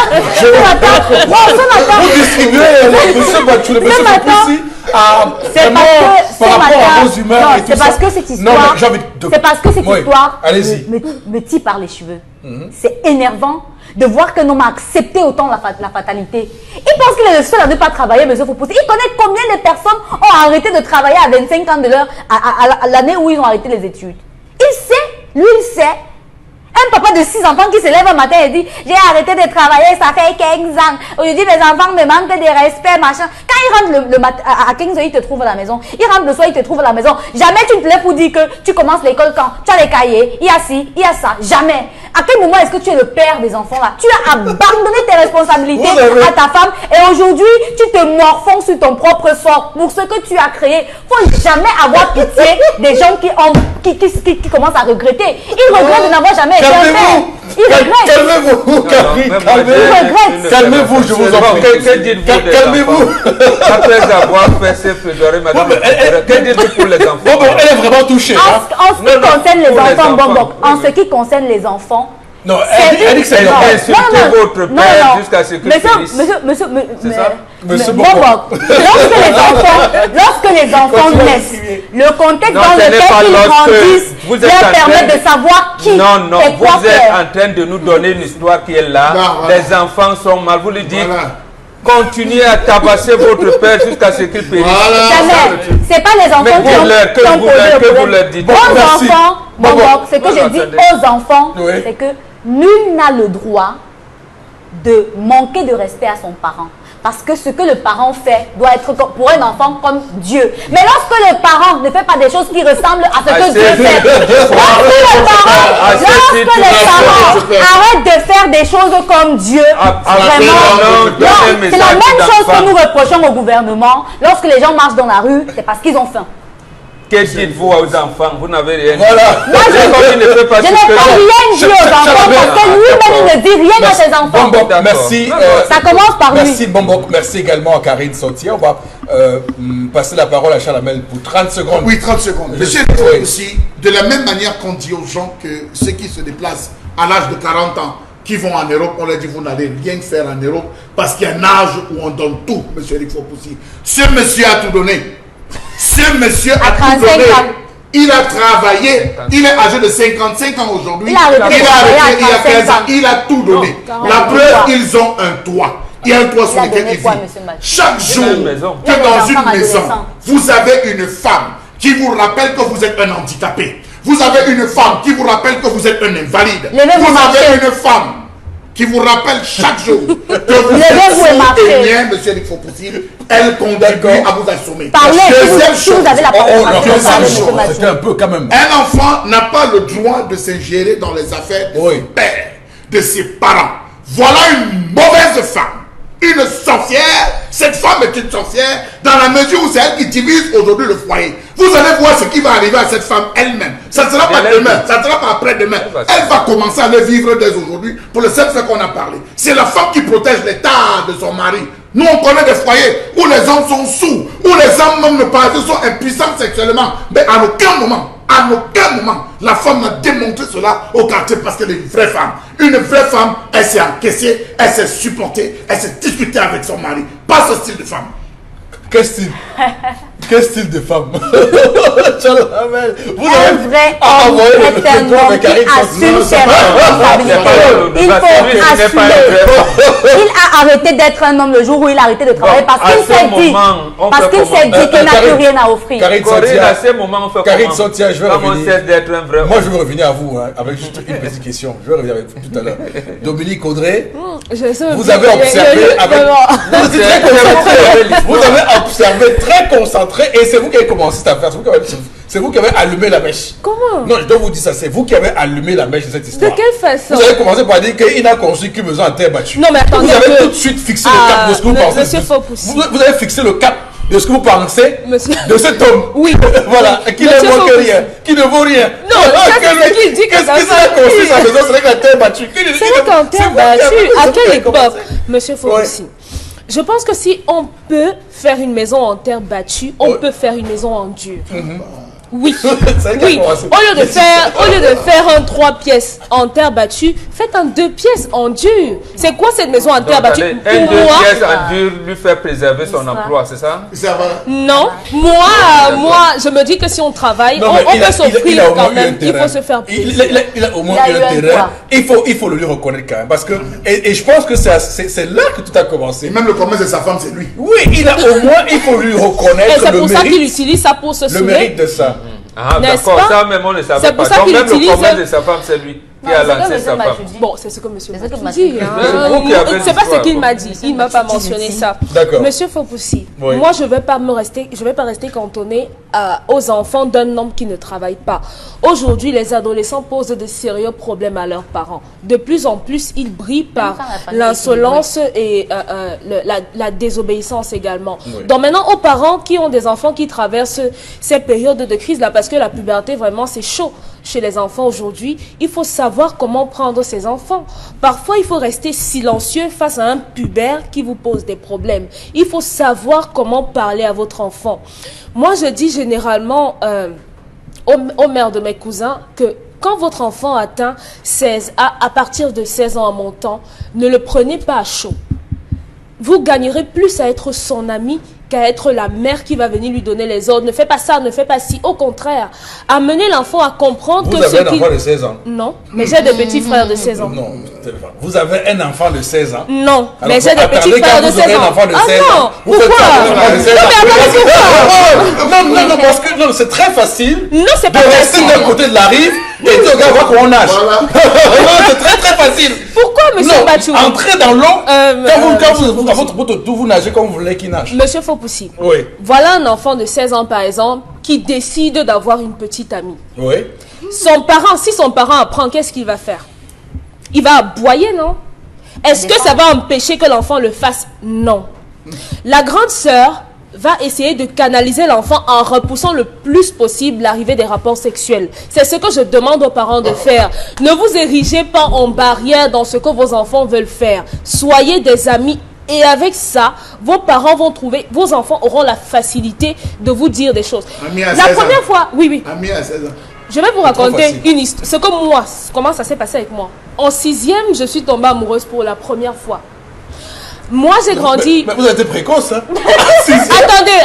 vous distribuez monsieur Mathieu, le monsieur Foupoussi, c'est par rapport à vos humeurs et tout ça. C'est parce que cette histoire, non, mais j'ai envie de... c'est parce que cette histoire allez-y. me tire par les cheveux. C'est énervant de voir qu'un homme a accepté autant la fatalité. Il pense qu'il est le seul à ne pas travailler, monsieur Foupoussi. Il connaît combien de personnes ont arrêté de travailler à 25 ans de l'heure, à l'année où ils ont arrêté les études. Il sait, lui il sait. Un papa de 6 enfants qui se lève un matin et dit j'ai arrêté de travailler, ça fait 15 ans. Aujourd'hui, mes enfants me manquent de respect, machin. Quand il rentre le matin, à 15 ans, il te trouve à la maison. Il rentre le soir, il te trouve à la maison. Jamais tu te lèves pour dire que tu commences l'école quand tu as les cahiers, il y a ci, il y a ça. Jamais. À quel moment est-ce que tu es le père des enfants là? Tu as abandonné tes responsabilités à ta femme et aujourd'hui, tu te morfonds sur ton propre sort pour ce que tu as créé. Faut jamais avoir pitié des gens qui commencent à regretter. Ils regrettent de n'avoir jamais été un père. Ils regrettent. Calmez-vous, calmez-vous, je vous en prie. Que dites-vous? Calmez-vous. Après avoir fait ces plaidoiries, madame, que dites-vous pour les enfants? Bon, elle est vraiment touchée. En ce qui concerne les enfants, en ce qui concerne les enfants, Non, elle dit que c'est normal. Insultez votre père jusqu'à ce qu'il finisse. Monsieur lorsque les enfants naissent, le contexte dans lequel ils grandissent leur permet de savoir qui Non, et quoi vous êtes faire. en train de nous donner une histoire qui est là. Les enfants sont mal. Vous lui dites, continuez à tabasser votre père jusqu'à ce qu'il périsse. C'est pas les enfants qui ont posé le problème. Aux enfants, ce que je dis aux enfants, c'est que nul n'a le droit de manquer de respect à son parent. Parce que ce que le parent fait doit être pour un enfant comme Dieu. Mais lorsque le parent ne fait pas des choses qui ressemblent à ce que Dieu fait, lorsque le parent arrête de faire des choses comme Dieu, vraiment, c'est la même chose que nous reprochons au gouvernement. Lorsque les gens marchent dans la rue, c'est parce qu'ils ont faim. Que dites-vous aux enfants? Vous n'avez rien dit. Voilà. Moi, je n'ai pas rien dit aux enfants parce que lui-même, il ne dit rien à ses enfants. Bon, merci. Ça commence par lui. Merci, Bombok. Merci également à Karine Sautier. On va passer la parole à Charles Amel pour 30 secondes. Oui, 30 secondes. Monsieur aussi, de la même manière qu'on dit aux gens que ceux qui se déplacent à l'âge de 40 ans, qui vont en Europe, on leur dit vous n'allez rien faire en Europe parce qu'il y a un âge où on donne tout, monsieur Eric Fopoussi. Ce monsieur a tout donné. Ce monsieur a tout donné. Il a travaillé. Il est âgé de 55 ans aujourd'hui. Il a arrêté il y a 15 ans. Il a tout donné. La preuve, ils ont un toit. Il y a un toit sur lequel ils vivent. Chaque jour que dans une maison, vous avez une femme qui vous rappelle que vous êtes un handicapé. Vous avez une femme qui vous rappelle que vous êtes un invalide. Vous avez une femme qui vous rappelle chaque jour que vous êtes sourd, monsieur Eric Fopoussi, elle contribue à vous assommer. Deuxième chose, c'était un peu quand même. Un enfant n'a pas le droit de s'ingérer dans les affaires de son père, de ses parents. Voilà une mauvaise femme. Une sorcière, cette femme est une sorcière dans la mesure où c'est elle qui divise aujourd'hui le foyer. Vous allez voir ce qui va arriver à cette femme elle-même. Ça ne sera pas demain, ça ne sera pas après-demain. Elle va commencer à le vivre dès aujourd'hui pour le seul fait qu'on a parlé. C'est la femme qui protège l'état de son mari. Nous, on connaît des foyers où les hommes sont sourds, où les hommes même ne parlent, sont impuissants sexuellement. Mais à aucun moment, la femme n'a démontré cela au quartier parce qu'elle est une vraie femme. Une vraie femme, elle s'est encaissée, elle s'est supportée, elle s'est discutée avec son mari. Pas ce style de femme. Quel style? Quel style de femme? Vous un vrai homme est un homme qui assume ses responsabilités. Il faut assumer. Il a arrêté d'être un homme le jour où il a arrêté de travailler parce qu'il s'est dit qu'il n'a plus rien à offrir. Karine Sautier, je vais revenir. Moi, je veux revenir à vous avec juste une petite question. Je vais revenir avec vous tout à l'heure. Dominique Audrey, vous avez observé vous avez observé très concentré et c'est vous qui avez commencé cette affaire. C'est vous qui avez allumé la mèche. Comment? Non, je dois vous dire ça. C'est vous qui avez allumé la mèche de cette histoire. De quelle façon? Vous avez commencé par dire qu'il n'a construit qu'une maison en terre battue. Non, mais attendez. Vous avez tout de suite fixé le cap de ce que vous pensez. Monsieur Fopoussi. Vous avez fixé le cap de ce que vous pensez de cet homme. Oui. Voilà. Qui ne vaut que rien. Qui ne vaut rien. Non, c'est ce qu'il dit. Qu'est-ce qu'il a construit sa maison? C'est la terre battue. C'est vrai qu'en terre battue, à quelle époque? Monsieur Fopoussi. Je pense que si on peut faire une maison en terre battue, on peut faire une maison en dur. Oui, oui. Au lieu de faire un 3 pièces en terre battue, faites un 2 pièces en dur. C'est quoi cette maison en terre battue? Un 2 pièces en dur lui fait préserver son emploi, c'est ça? Non, moi, je me dis que si on travaille, on peut s'offrir quand même. Il faut se faire plaisir. Il a au moins eu un terrain. Il faut le lui reconnaître quand même. Parce que, et je pense que c'est là que tout a commencé. Et même le commerce de sa femme, c'est lui. Oui, il a au moins, il faut lui reconnaître. Et c'est pour ça qu'il utilise ça pour se le mérite de ça. Ah, d'accord, ça même on ne savait pas. Donc même le commerce de sa femme, c'est lui qui a lancé sa femme. Bon, c'est ce que monsieur m'a dit. C'est pas ce qu'il m'a dit. Il ne m'a pas mentionné ça. D'accord. Monsieur Fopoussi, moi je ne vais pas rester cantonné aux enfants d'un homme qui ne travaille pas. Aujourd'hui, les adolescents posent de sérieux problèmes à leurs parents. De plus en plus, ils brillent par l'insolence et la désobéissance également. Donc maintenant, aux parents qui ont des enfants qui traversent ces périodes de crise là, parce que la puberté, vraiment, c'est chaud chez les enfants aujourd'hui, il faut savoir comment prendre ses enfants. Parfois, il faut rester silencieux face à un pubère qui vous pose des problèmes. Il faut savoir comment parler à votre enfant. Moi, je dis généralement aux mères de mes cousins que quand votre enfant atteint 16, à partir de 16 ans en montant, ne le prenez pas à chaud. Vous gagnerez plus à être son ami qu'à être la mère qui va venir lui donner les ordres. Ne fais pas ça, ne fais pas ci. Au contraire, amenez l'enfant à comprendre que Vous avez un enfant de 16 ans? Non, mais j'ai des petits frères de 16 ans. Non, vous avez un enfant de 16 ans? Non, alors, mais j'ai des petits frères de 16 ans. Un enfant de 16 ah non, ans, vous pourquoi? Non, parce que non, c'est très facile. Non, c'est pas de facile. rester d'un côté de la rive et dire, regarde, voir qu'on nage. Voilà. C'est très très facile. Pourquoi, monsieur Bachou? Entrez dans l'eau. Quand vous nagez comme vous voulez qu'il nage. Monsieur Faupoussi. Oui. Voilà un enfant de 16 ans, par exemple, qui décide d'avoir une petite amie. Oui. Si son parent apprend, qu'est-ce qu'il va faire? Il va aboyer, non? Est-ce que ça va empêcher que l'enfant le fasse? Non. La grande sœur va essayer de canaliser l'enfant en repoussant le plus possible l'arrivée des rapports sexuels. C'est ce que je demande aux parents de faire. Ne vous érigez pas en barrière dans ce que vos enfants veulent faire. Soyez des amis. Et avec ça, vos parents vont trouver, vos enfants auront la facilité de vous dire des choses. La première fois, oui. Ami à 16 ans. Je vais vous raconter une histoire. Ce que moi, comment ça s'est passé avec moi. En 6e, je suis tombée amoureuse pour la première fois. Moi, j'ai grandi... Mais vous avez été précoce, hein?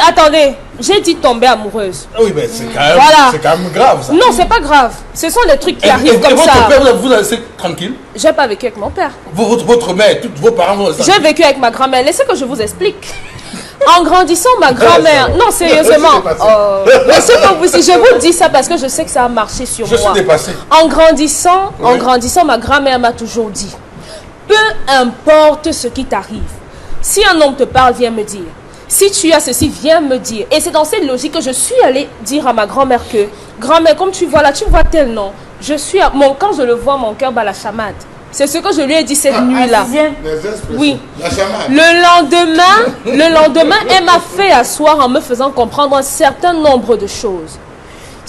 Attendez. J'ai dit tomber amoureuse. Oui, mais c'est quand même grave, ça. Non, c'est pas grave. Ce sont des trucs qui arrivent comme ça. Votre père, vous avez laissé tranquille? J'ai pas vécu avec mon père. Votre mère, tous vos parents vont J'ai vécu avec ma grand-mère. Laissez que je vous explique. En grandissant, ma grand-mère... Non, sérieusement. Monsieur Faupoussi, je vous dis ça parce que je sais que ça a marché sur moi. Je suis dépassé. En grandissant, ma grand-mère m'a toujours dit, peu importe ce qui t'arrive, si un homme te parle, viens me dire. Si tu as ceci, viens me dire. Et c'est dans cette logique que je suis allée dire à ma grand-mère que, grand-mère, comme tu vois là, tu vois tel nom. Quand je le vois, mon cœur bat la chamade. C'est ce que je lui ai dit cette nuit-là. Oui. La chamade. Le lendemain, elle m'a fait asseoir en me faisant comprendre un certain nombre de choses.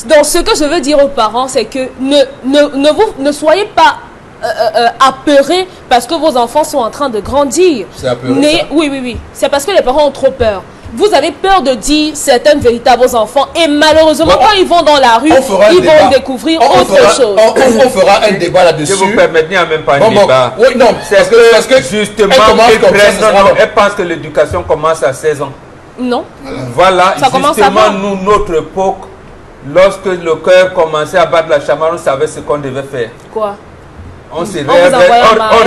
Donc, ce que je veux dire aux parents, c'est que ne soyez pas apeurés parce que vos enfants sont en train de grandir. C'est apeuré, ça? Oui. C'est parce que les parents ont trop peur. Vous avez peur de dire certaines vérités à vos enfants et malheureusement, quand ils vont dans la rue, ils vont découvrir autre chose. On fera un débat là-dessus. Je vous permettez, il n'y a même pas un débat. Oui, non, parce que justement, elle pense que l'éducation commence à 16 ans. Non. Voilà, ça justement, notre époque, lorsque le cœur commençait à battre la chamade, on savait ce qu'on devait faire. Quoi? On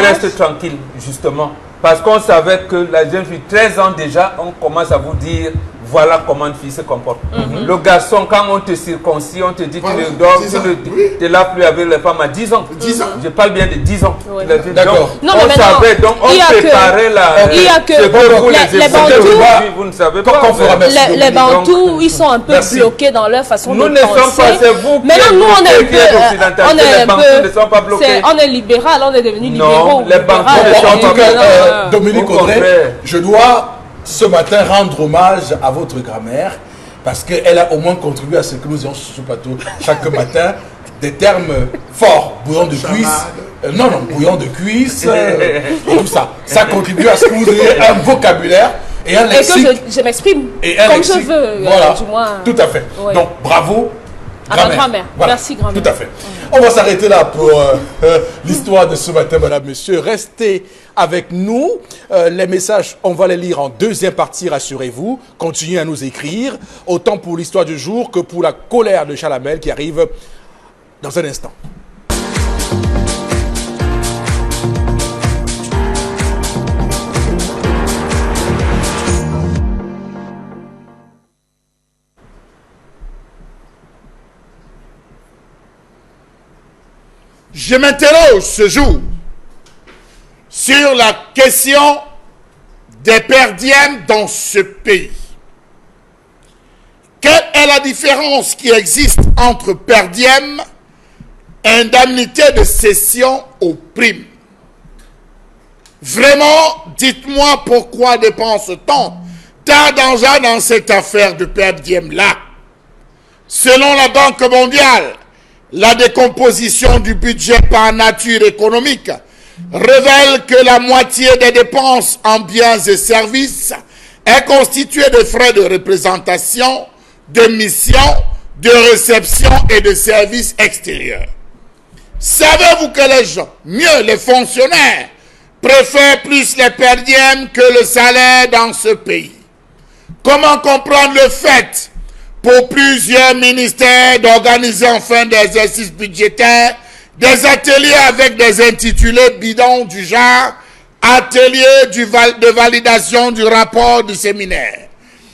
reste tranquille, justement. Parce qu'on savait que la jeune fille, 13 ans déjà, on commence à vous dire, voilà comment une fille se comporte. Le garçon, quand on te circoncis, on te dit que tu ne l'as plus avec les femmes à 10 ans. 10 ans. Je parle bien de 10 ans. Oui. D'accord. Non, on savait, donc on préparait les Bantous, vous ne savez pas. Les Bantous, ils sont un peu bloqués dans leur façon de penser. Nous ne sommes pas, c'est vous qui êtes on est libéral, on est devenu libéraux. Non, les Bantous ne sont pas bloqués. Dominique Audrey, je dois ce matin rendre hommage à votre grand-mère parce qu'elle a au moins contribué à ce que nous ayons sur ce plateau chaque matin des termes forts, bouillon de cuisse, bouillon de cuisse et tout ça. Ça contribue à ce que vous ayez un vocabulaire et un lexique. Et que je m'exprime comme je veux, voilà, du moins. tout à fait. Oui. Donc bravo. À ma grand-mère. Voilà. Merci grand-mère. Tout à fait. On va s'arrêter là pour l'histoire de ce matin, madame, monsieur. Restez avec nous. Les messages, on va les lire en deuxième partie, rassurez-vous. Continuez à nous écrire, autant pour l'histoire du jour que pour la colère de Chalamel qui arrive dans un instant. Je m'interroge ce jour sur la question des perdièmes dans ce pays. Quelle est la différence qui existe entre perdième et indemnité de cession aux primes? Vraiment, dites-moi pourquoi dépense-t-on tant d'argent dans cette affaire de perdième-là? Selon la Banque mondiale, la décomposition du budget par nature économique révèle que la moitié des dépenses en biens et services est constituée de frais de représentation, de mission, de réception et de services extérieurs. Savez-vous que les gens, mieux les fonctionnaires, préfèrent plus les per diem que le salaire dans ce pays? Comment comprendre le fait pour plusieurs ministères d'organiser en fin d'exercice budgétaire des ateliers avec des intitulés bidons du genre atelier de validation du rapport du séminaire,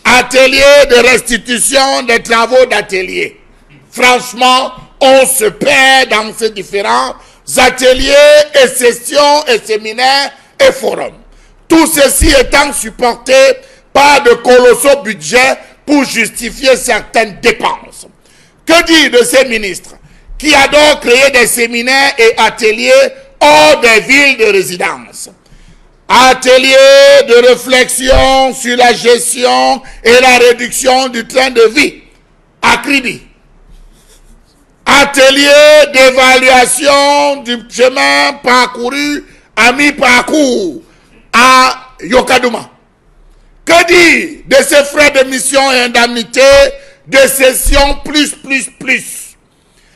atelier de restitution des travaux d'atelier? Franchement, on se perd dans ces différents ateliers et sessions et séminaires et forums. Tout ceci étant supporté par de colossaux budgets pour justifier certaines dépenses. Que dire de ces ministres qui adorent créer des séminaires et ateliers hors des villes de résidence? Ateliers de réflexion sur la gestion et la réduction du train de vie à Kribi. Atelier d'évaluation du chemin parcouru à mi-parcours à Yokadouma. Que dire de ces frais de mission et indemnités de session plus?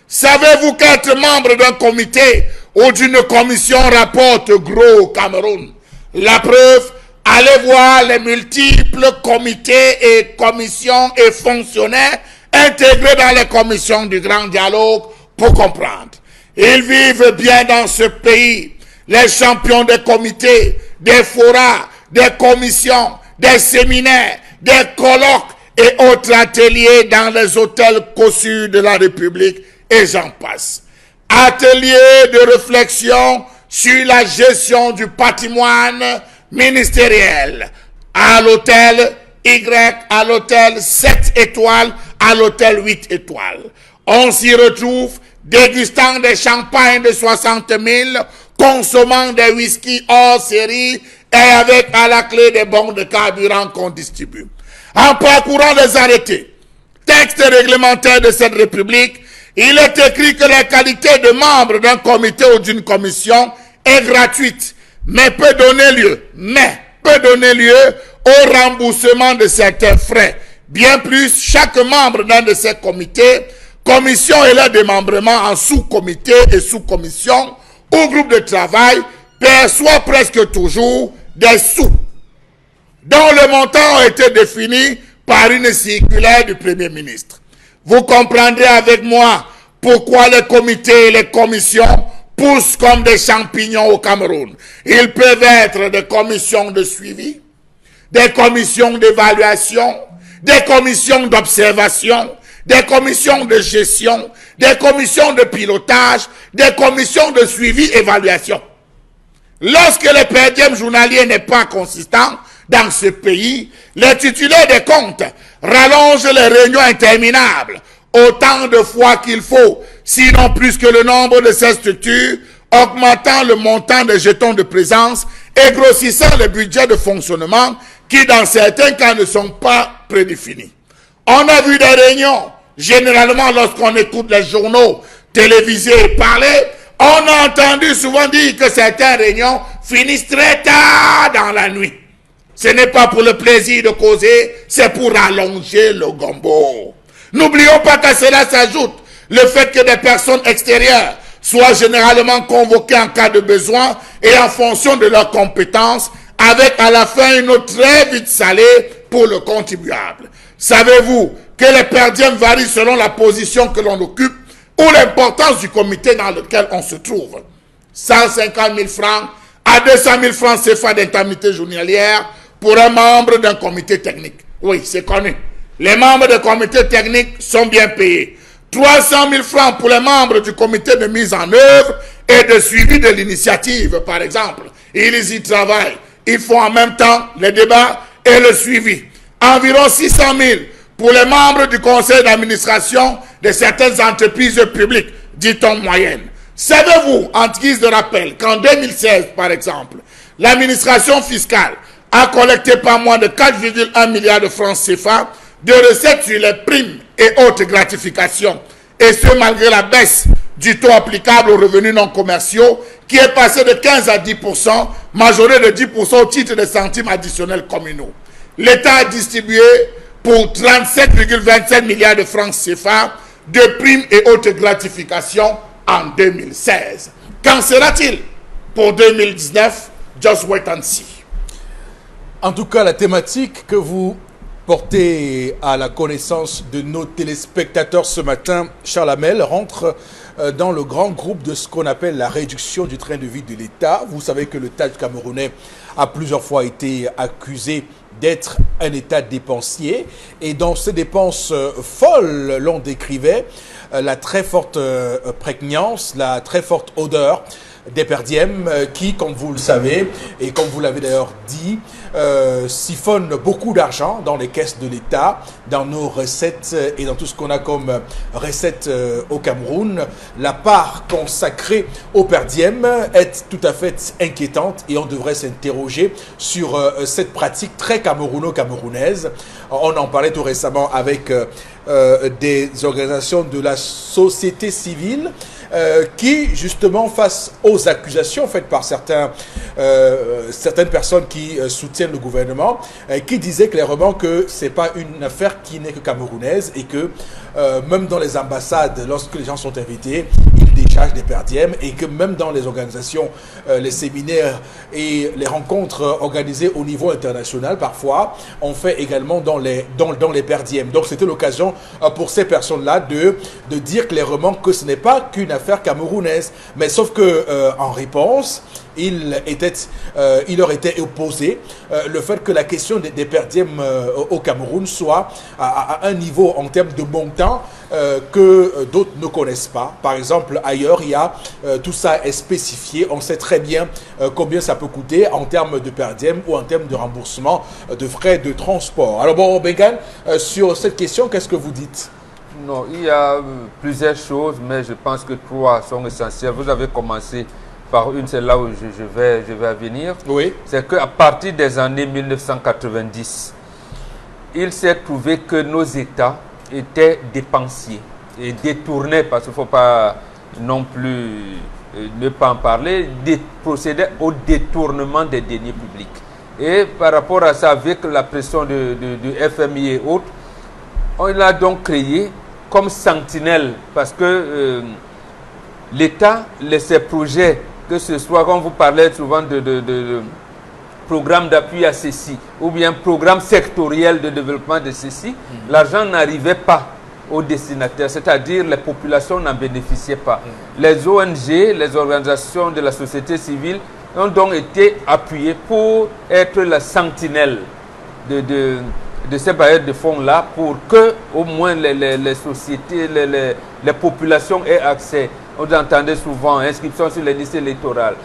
Savez-vous qu'être membre d'un comité ou d'une commission rapporte gros au Cameroun? La preuve, allez voir les multiples comités et commissions et fonctionnaires intégrés dans les commissions du grand dialogue pour comprendre. Ils vivent bien dans ce pays. Les champions des comités, des forats, des commissions, des séminaires, des colloques et autres ateliers dans les hôtels cossus de la République et j'en passe. Ateliers de réflexion sur la gestion du patrimoine ministériel à l'hôtel Y, à l'hôtel 7 étoiles, à l'hôtel 8 étoiles. On s'y retrouve dégustant des champagnes de 60 000, consommant des whisky hors série et avec à la clé des bons de carburant qu'on distribue. En parcourant les arrêtés, textes réglementaires de cette République, il est écrit que la qualité de membre d'un comité ou d'une commission est gratuite, mais peut donner lieu au remboursement de certains frais. Bien plus, chaque membre d'un de ces comités, commission et leur démembrement en sous-comité et sous-commission ou groupe de travail perçoit presque toujours des sous, dont le montant a été défini par une circulaire du Premier ministre. Vous comprendrez avec moi pourquoi les comités et les commissions poussent comme des champignons au Cameroun. Ils peuvent être des commissions de suivi, des commissions d'évaluation, des commissions d'observation, des commissions de gestion, des commissions de pilotage, des commissions de suivi-évaluation. Lorsque le per diem journalier n'est pas consistant dans ce pays, les titulaires des comptes rallongent les réunions interminables autant de fois qu'il faut, sinon plus que le nombre de ces structures, augmentant le montant des jetons de présence et grossissant le budget de fonctionnement qui, dans certains cas, ne sont pas prédéfinis. On a vu des réunions, généralement lorsqu'on écoute les journaux télévisés et parler, on a entendu souvent dire que certaines réunions finissent très tard dans la nuit. Ce n'est pas pour le plaisir de causer, c'est pour allonger le gombo. N'oublions pas qu'à cela s'ajoute le fait que des personnes extérieures soient généralement convoquées en cas de besoin et en fonction de leurs compétences, avec à la fin une note très vite salée pour le contribuable. Savez-vous que les per diem varient selon la position que l'on occupe ou l'importance du comité dans lequel on se trouve? 150 000 francs à 200 000 francs CFA d'indemnité journalière pour un membre d'un comité technique. Oui, c'est connu. Les membres du comité technique sont bien payés. 300 000 francs pour les membres du comité de mise en œuvre et de suivi de l'initiative, par exemple. Ils y travaillent. Ils font en même temps les débats et le suivi. Environ 600 000 pour les membres du conseil d'administration de certaines entreprises publiques, dit-on moyenne. Savez-vous, en guise de rappel, qu'en 2016, par exemple, l'administration fiscale a collecté pas moins de 4,1 milliards de francs CFA de recettes sur les primes et autres gratifications, et ce malgré la baisse du taux applicable aux revenus non commerciaux qui est passé de 15 à 10%, majoré de 10% au titre des centimes additionnels communaux. L'État a distribué pour 37,27 milliards de francs CFA de primes et autres gratifications en 2016. Qu'en sera-t-il pour 2019? Just wait and see. En tout cas, la thématique que vous portez à la connaissance de nos téléspectateurs ce matin, Charles Hamel, rentre dans le grand groupe de ce qu'on appelle la réduction du train de vie de l'État. Vous savez que le Taj camerounais a plusieurs fois été accusé d'être un État dépensier. Et dans ces dépenses folles, l'on décrivait la très forte prégnance, la très forte odeur des perdièmes qui, comme vous le savez, et comme vous l'avez d'ailleurs dit, siphonnent beaucoup d'argent dans les caisses de l'État, dans nos recettes et dans tout ce qu'on a comme recettes au Cameroun. La part consacrée aux perdièmes est tout à fait inquiétante et on devrait s'interroger sur cette pratique très camerouno-camerounaise. On en parlait tout récemment avec des organisations de la société civile qui, justement, face aux accusations faites par certaines personnes qui soutiennent le gouvernement, qui disaient clairement que ce n'est pas une affaire qui n'est que camerounaise et que même dans les ambassades, lorsque les gens sont invités, ils déchargent des perdièmes et que même dans les organisations, les séminaires et les rencontres organisées au niveau international, parfois, on fait également dans les perdièmes. Donc, c'était l'occasion pour ces personnes-là de dire clairement que ce n'est pas qu'une affaire camerounaise. Mais sauf que en réponse, il leur était opposé le fait que la question des perdièmes au Cameroun soit à un niveau en termes de montant que d'autres ne connaissent pas. Par exemple, ailleurs, il y a tout ça est spécifié. On sait très bien combien ça peut coûter en termes de perdièmes ou en termes de remboursement de frais de transport. Alors bon, Bengan, sur cette question, qu'est-ce que vous dites? Non, il y a plusieurs choses, mais je pense que trois sont essentielles. Vous avez commencé par une, c'est là où je vais venir. Oui. C'est qu'à partir des années 1990, il s'est trouvé que nos États étaient dépensiers et détournaient, parce qu'il ne faut pas non plus ne pas en parler, procédaient au détournement des deniers publics. Et par rapport à ça, avec la pression du FMI et autres, on l'a donc créé comme sentinelle, parce que l'État, ses projets, que ce soit, quand vous parlez souvent de programme d'appui à ceci, ou bien programme sectoriel de développement de ceci, l'argent n'arrivait pas aux destinataires, c'est-à-dire les populations n'en bénéficiaient pas. Les ONG, les organisations de la société civile ont donc été appuyées pour être la sentinelle de ces bailleurs de fonds-là, pour que au moins les sociétés, les populations aient accès. On entendait souvent inscription sur les listes électorales,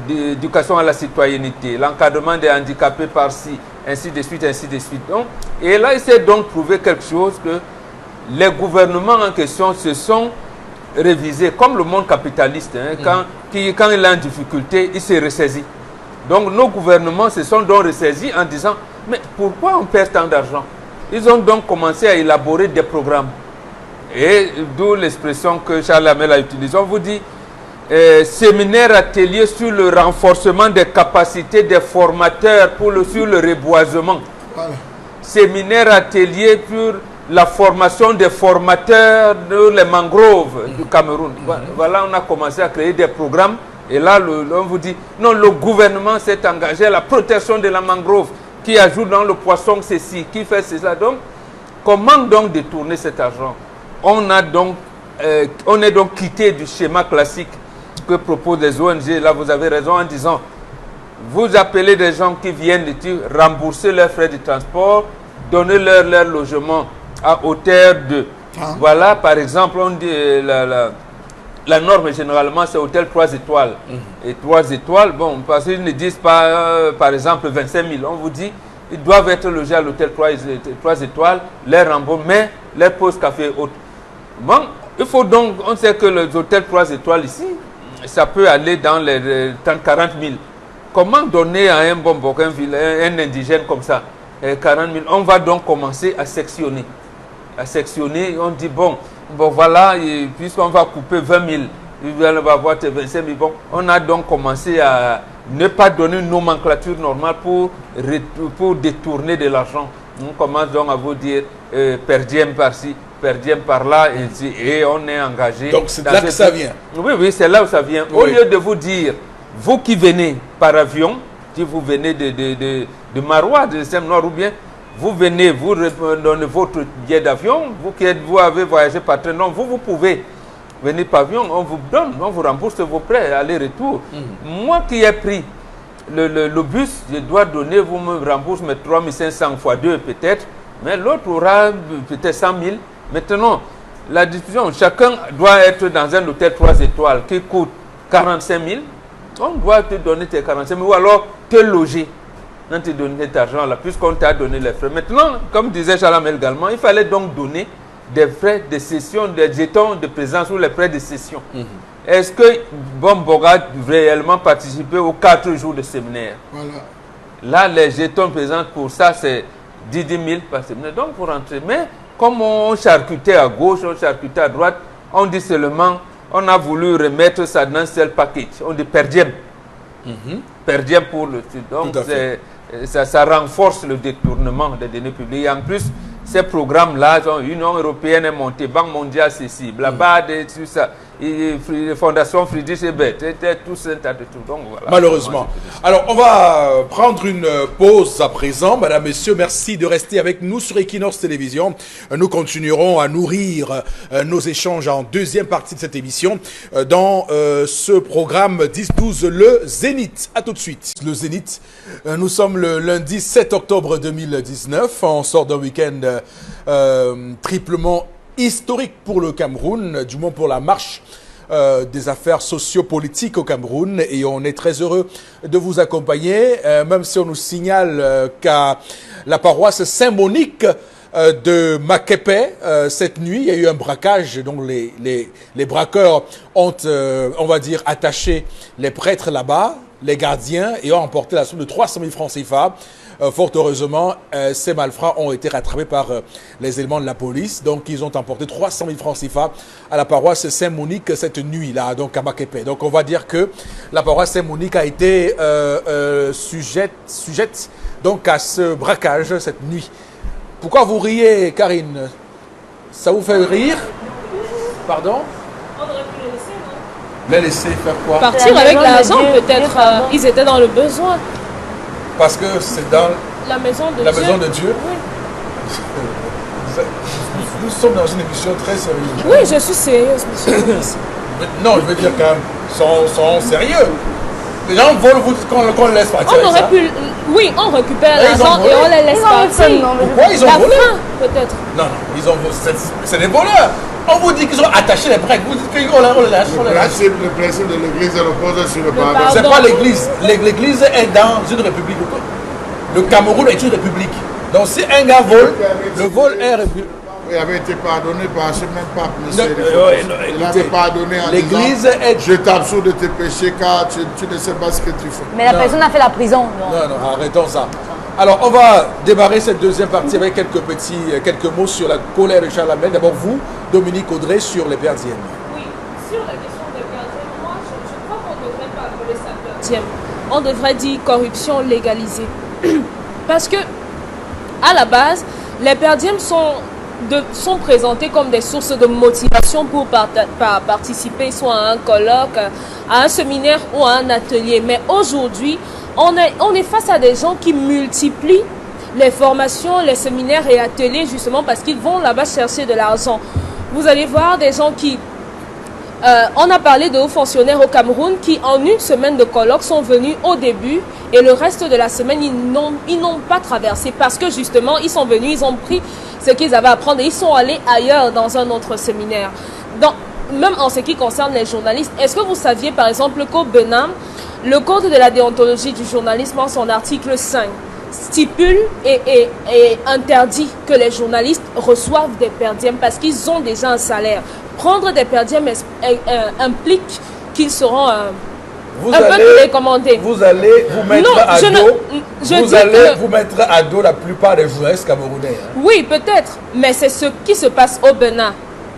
d'éducation à la citoyenneté, l'encadrement des handicapés par-ci, ainsi de suite, ainsi de suite. Donc, et là, il s'est donc trouvé quelque chose que les gouvernements en question se sont révisés, comme le monde capitaliste, hein, quand il a une difficulté, il se ressaisit. Donc nos gouvernements se sont donc ressaisis en disant, mais pourquoi on perd tant d'argent? Ils ont donc commencé à élaborer des programmes. Et d'où l'expression que Charles Hamel a utilisée. On vous dit, séminaire atelier sur le renforcement des capacités des formateurs sur le reboisement. Voilà. Séminaire atelier pour la formation des formateurs de les mangroves du Cameroun. Voilà, on a commencé à créer des programmes. Et là, on vous dit, non, le gouvernement s'est engagé à la protection de la mangrove, qui ajoute dans le poisson ceci, qui fait cela. Donc, comment donc détourner cet argent? On est donc quitté du schéma classique que proposent les ONG. Là, vous avez raison en disant, vous appelez des gens qui viennent de rembourser leurs frais de transport, donner leur logement à hauteur de... Voilà, par exemple, on dit la norme, généralement, c'est hôtel 3 étoiles. Et 3 étoiles, bon, parce qu'ils ne disent pas, par exemple, 25 000. On vous dit, ils doivent être logés à l'hôtel 3 étoiles, leur remboursement, mais leur pause café autre. Bon, il faut donc, on sait que les hôtels 3 étoiles ici, ça peut aller dans les 40 000. Comment donner à un bon un indigène comme ça, 40 000? On va donc commencer à sectionner. On dit, bon voilà, puisqu'on va couper 20 000, on va avoir 25 000. Bon, on a donc commencé à ne pas donner une nomenclature normale pour détourner de l'argent. On commence donc à vous dire perdième par-ci, per diem par là et on est engagé. Donc c'est là que ça vient. Oui, oui, c'est là où ça vient. Au lieu de vous dire, vous qui venez par avion, si vous venez de Marois, de Sem-Nord ou bien, vous venez, vous donnez votre billet d'avion, vous avez voyagé par train, non, vous pouvez venir par avion, on vous donne, on vous rembourse vos prêts, aller-retour. Moi qui ai pris le bus, je dois donner, vous me remboursez mes 3500 fois 2 peut-être, mais l'autre aura peut-être 100 000. Maintenant, la discussion, chacun doit être dans un hôtel 3 étoiles qui coûte 45 000. On doit te donner tes 45 000 ou alors te loger. On te donne cet argent-là, puisqu'on t'a donné les frais. Maintenant, comme disait Chalam également, il fallait donc donner des frais de session, des jetons de présence ou les frais de session. Est-ce que Bomboga devrait réellement participer aux 4 jours de séminaire? Voilà. Là, les jetons de présence pour ça, c'est 10 000 par séminaire. Donc, pour rentrer. Mais comme on charcutait à gauche, on charcutait à droite, on dit seulement, on a voulu remettre ça dans un seul package. On dit per diem. Per diem pour le sud. Donc, ça renforce le détournement des deniers publics. Et en plus, ces programmes-là, l'Union européenne est montée, Banque mondiale, ceci, blabla, tout ça. Fondation Friedrich Ebert, c'était tout un tas de tout. Donc, voilà. Malheureusement. Alors, on va prendre une pause à présent. Madame, Messieurs, merci de rester avec nous sur Equinox Télévision. Nous continuerons à nourrir nos échanges en deuxième partie de cette émission dans ce programme 10-12, le Zénith. À tout de suite. Le Zénith, nous sommes le lundi 7 octobre 2019. On sort d'un week-end triplement historique pour le Cameroun, du moins pour la marche des affaires sociopolitiques au Cameroun, et on est très heureux de vous accompagner, même si on nous signale qu'à la paroisse Saint-Monique de Makepe, cette nuit, il y a eu un braquage, donc les braqueurs ont, on va dire, attaché les prêtres là-bas, les gardiens, et ont emporté la somme de 300 000 francs CFA. Fort heureusement, ces malfrats ont été rattrapés par les éléments de la police. Donc, ils ont emporté 300 000 francs CFA à la paroisse Saint-Monique cette nuit-là, donc à Makepe. Donc, on va dire que la paroisse Saint-Monique a été sujette donc à ce braquage cette nuit. Pourquoi vous riez, Karine? Ça vous fait rire? Pardon? On aurait pu les laisser, non? Les laisser faire quoi? Partir avec l'argent, peut-être. Ils étaient dans le besoin. Parce que c'est dans la maison de la Dieu. Maison de Dieu. Oui. Nous sommes dans une émission très sérieuse. Oui, je suis sérieuse, monsieur. Non, je veux dire quand même, sont sérieux. Les gens volent qu'on les laisse partir. On aurait pu... Oui, on récupère l'argent et on les laisse partir. Pourquoi ils ont volé? Peut-être. Non, ils ont volé. C'est des voleurs. On vous dit qu'ils ont attaché les breaks. Vous dites qu'on les lâche. Le principe de l'église repose sur le pardon. C'est pas l'église. L'église est dans une république. Le Cameroun est une république. Donc si un gars vole, le vol est république. Il avait été pardonné par ce même pape, monsieur. Il avait pardonné en l'église disant, je t'absous de tes péchés car tu ne sais pas ce que tu fais. Mais la personne a fait la prison. Non, arrêtons ça. Alors, on va démarrer cette deuxième partie avec quelques mots sur la colère de Charles Hamel. D'abord, vous, Dominique Audrey, sur les perdièmes. Oui, sur la question des perdièmes, moi, je crois qu'on ne devrait pas appeler ça perdième. On devrait dire corruption légalisée. Parce que, à la base, les perdièmes sont présentés comme des sources de motivation pour participer soit à un colloque, à un séminaire ou à un atelier. Mais aujourd'hui, on est face à des gens qui multiplient les formations, les séminaires et ateliers justement parce qu'ils vont là-bas chercher de l'argent. Vous allez voir des gens qui... on a parlé de hauts fonctionnaires au Cameroun qui en une semaine de colloque sont venus au début et le reste de la semaine ils n'ont pas traversé parce que justement ils sont venus, ils ont pris ce qu'ils avaient à prendre et ils sont allés ailleurs dans un autre séminaire. Même en ce qui concerne les journalistes, est-ce que vous saviez par exemple qu'au Bénin, le Code de la déontologie du journalisme en son article 5 stipule et interdit que les journalistes reçoivent des perdièmes parce qu'ils ont déjà un salaire. Prendre des perdièmes implique qu'ils seront peu télécommandés. Vous allez vous mettre à dos la plupart des journalistes camerounais. Hein. Oui, peut-être, mais c'est ce qui se passe au Bénin.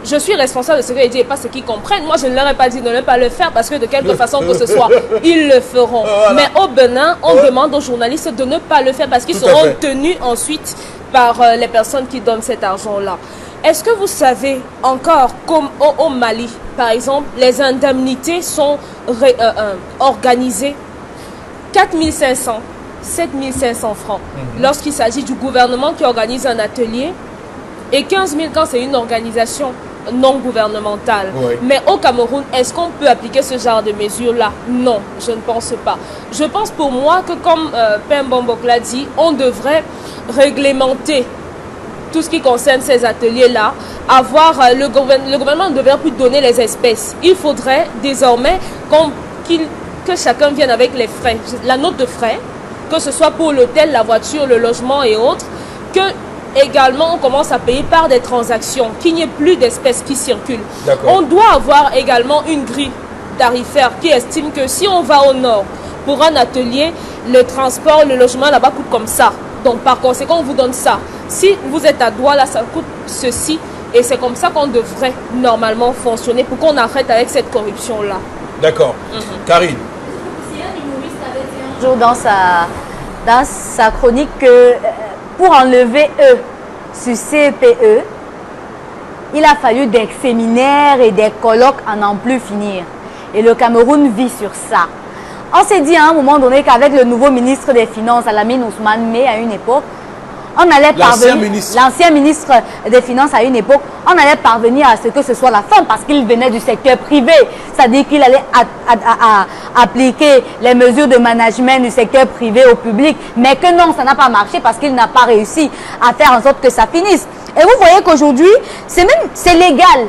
Je suis responsable de ce qu'ils disent et pas ce qu'ils comprennent. Moi, je ne leur ai pas dit de ne pas le faire parce que de quelque façon que ce soit, ils le feront. Voilà. Mais au Bénin, on demande aux journalistes de ne pas le faire parce qu'ils seront tenus ensuite par les personnes qui donnent cet argent-là. Est-ce que vous savez encore, comme au Mali, par exemple, les indemnités sont organisées 4500, 7500 francs lorsqu'il s'agit du gouvernement qui organise un atelier et 15 000 quand c'est une organisation non gouvernementale. Oui. Mais au Cameroun, est-ce qu'on peut appliquer ce genre de mesures-là? Non, je ne pense pas. Je pense pour moi que comme Pembombok l'a dit, on devrait réglementer tout ce qui concerne ces ateliers-là. Le gouvernement ne devrait plus donner les espèces. Il faudrait désormais que chacun vienne avec les frais, la note de frais, que ce soit pour l'hôtel, la voiture, le logement et autres, que également on commence à payer par des transactions, qu'il n'y ait plus d'espèces qui circulent. On doit avoir également une grille tarifaire qui estime que si on va au nord pour un atelier, le transport, le logement là-bas coûte comme ça. Donc par conséquent, on vous donne ça. Si vous êtes à Douala, ça coûte ceci. Et c'est comme ça qu'on devrait normalement fonctionner pour qu'on arrête avec cette corruption-là. D'accord. Karine. Un jour dans sa chronique que pour enlever E sur CPE, il a fallu des séminaires et des colloques à n'en plus finir. Et le Cameroun vit sur ça. On s'est dit à un moment donné qu'avec le nouveau ministre des Finances, Alamine Ousmane Mey, à une époque, on allait parvenir, l'ancien ministre des Finances à une époque, on allait parvenir à ce que ce soit la fin parce qu'il venait du secteur privé. C'est-à-dire qu'il allait appliquer les mesures de management du secteur privé au public. Mais que non, ça n'a pas marché parce qu'il n'a pas réussi à faire en sorte que ça finisse. Et vous voyez qu'aujourd'hui, c'est légal.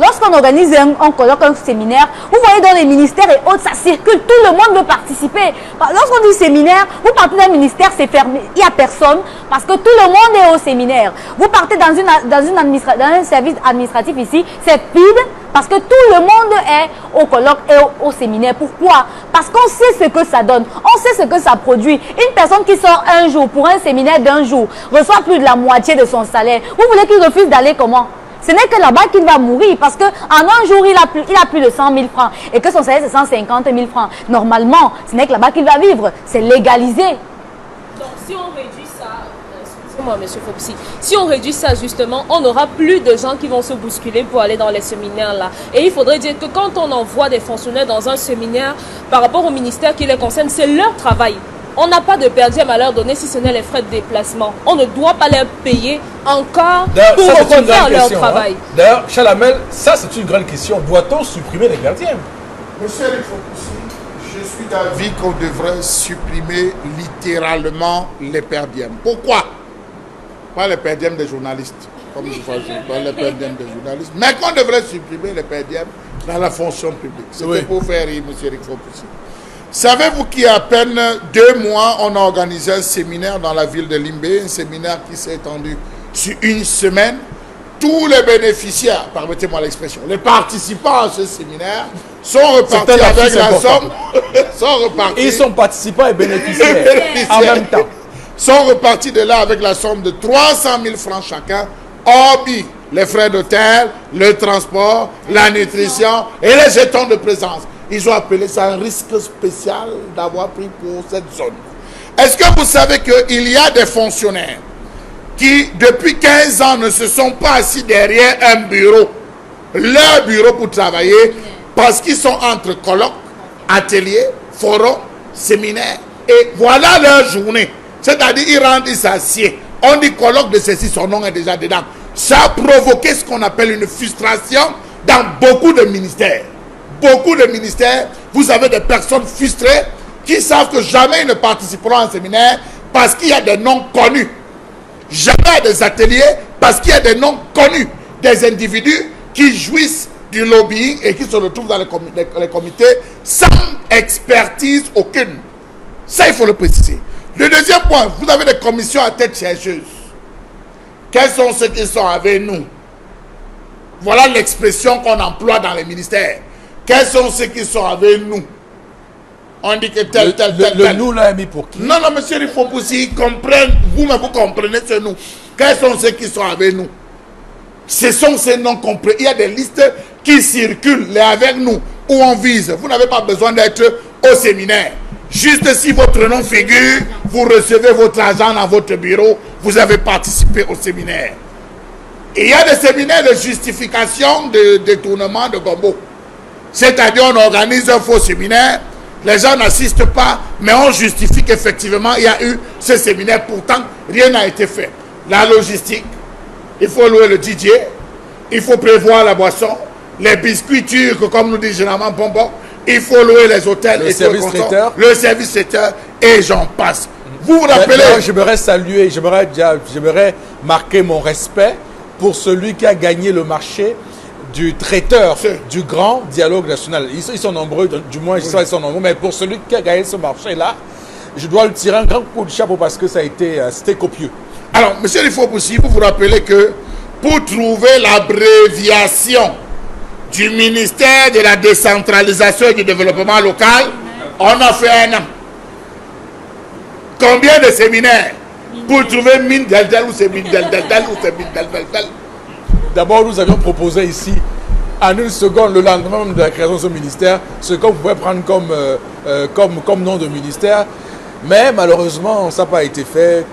Lorsqu'on organise un colloque, un séminaire, vous voyez dans les ministères et autres, ça circule, tout le monde veut participer. Lorsqu'on dit séminaire, vous partez d'un ministère, c'est fermé, il n'y a personne, parce que tout le monde est au séminaire. Vous partez dans un service administratif ici, c'est vide, parce que tout le monde est au colloque et au séminaire. Pourquoi? Parce qu'on sait ce que ça donne, on sait ce que ça produit. Une personne qui sort un jour pour un séminaire d'un jour, reçoit plus de la moitié de son salaire. Vous voulez qu'il refuse d'aller comment? Ce n'est que là-bas qu'il va mourir parce qu'en un jour, il a plus de 100 000 francs et que son salaire, c'est 150 000 francs. Normalement, ce n'est que là-bas qu'il va vivre. C'est légalisé. Donc, si on réduit ça, excusez-moi, M. Fopsi, si on réduit ça, justement, on n'aura plus de gens qui vont se bousculer pour aller dans les séminaires-là. Et il faudrait dire que quand on envoie des fonctionnaires dans un séminaire, par rapport au ministère qui les concerne, c'est leur travail. On n'a pas de per diem à leur donner si ce n'est les frais de déplacement. On ne doit pas leur payer encore pour refaire leur travail. D'ailleurs, Chalamel, ça c'est une grande question. Doit-on supprimer les per diem? Monsieur Fopsi, je suis d'avis qu'on devrait supprimer littéralement les per diem. Pourquoi? Pas les per diem des journalistes, comme je vois, pas les per diem des journalistes, mais qu'on devrait supprimer les per diem dans la fonction publique. C'était pour faire rire, monsieur Fopsi. Savez-vous qu'il y a à peine 2 mois, on a organisé un séminaire dans la ville de Limbé, un séminaire qui s'est étendu sur une semaine. Tous les bénéficiaires, permettez-moi l'expression, les participants à ce séminaire sont repartis avec la somme. Ils sont participants et bénéficiaires en même temps. Sont repartis de là avec la somme de 300 000 francs chacun, hormis les frais d'hôtel, le transport, la nutrition et les jetons de présence. Ils ont appelé ça un risque spécial d'avoir pris pour cette zone. Est-ce que vous savez qu'il y a des fonctionnaires qui, depuis 15 ans, ne se sont pas assis derrière un bureau, leur bureau pour travailler, parce qu'ils sont entre colloques, ateliers, forums, séminaires, et voilà leur journée. C'est-à-dire, ils rentrent, ils s'assiedent. On dit colloque de ceci, son nom est déjà dedans. Ça a provoqué ce qu'on appelle une frustration dans beaucoup de ministères. Beaucoup de ministères, vous avez des personnes frustrées qui savent que jamais ils ne participeront à un séminaire parce qu'il y a des noms connus. Jamais à des ateliers parce qu'il y a des noms connus. Des individus qui jouissent du lobbying et qui se retrouvent dans les comités sans expertise aucune. Ça, il faut le préciser. Le deuxième point, vous avez des commissions à tête chercheuse. Quels sont ceux qui sont avec nous? Voilà l'expression qu'on emploie dans les ministères. Quels sont ceux qui sont avec nous? On dit que tel. Le nous l'a mis pour qui? Non, monsieur, il faut aussi comprendre. Vous-même, vous comprenez ce nous. Quels sont ceux qui sont avec nous? Ce sont ces non compris. Il y a des listes qui circulent, les avec nous, où on vise. Vous n'avez pas besoin d'être au séminaire. Juste si votre nom figure, vous recevez votre argent dans votre bureau, vous avez participé au séminaire. Il y a des séminaires de justification de détournement de Gombo. C'est-à-dire, on organise un faux séminaire, les gens n'assistent pas, mais on justifie qu'effectivement, il y a eu ce séminaire. Pourtant, rien n'a été fait. La logistique, il faut louer le DJ, il faut prévoir la boisson, les biscuits turcs, comme nous dit généralement Bonbon, il faut louer les hôtels, le service traiteur, et j'en passe. Vous vous rappelez? J'aimerais saluer, j'aimerais marquer mon respect pour celui qui a gagné le marché du traiteur du grand dialogue national. Ils sont nombreux, du moins ils sont nombreux, mais pour celui qui a gagné ce marché-là, je dois le tirer un grand coup de chapeau parce que ça a été, c'était copieux. Alors, monsieur Lifo-Poussi, vous vous rappelez que pour trouver l'abréviation du ministère de la décentralisation et du développement local, on a fait un an. Combien de séminaires pour trouver mine d'Eldel ou c'est mine d'Eldel ou c'est mine d'Eldel? D'abord, nous avions proposé ici, en une seconde, le lendemain de la création de ce ministère, ce qu'on pouvait prendre comme nom de ministère. Mais malheureusement, ça n'a pas été fait.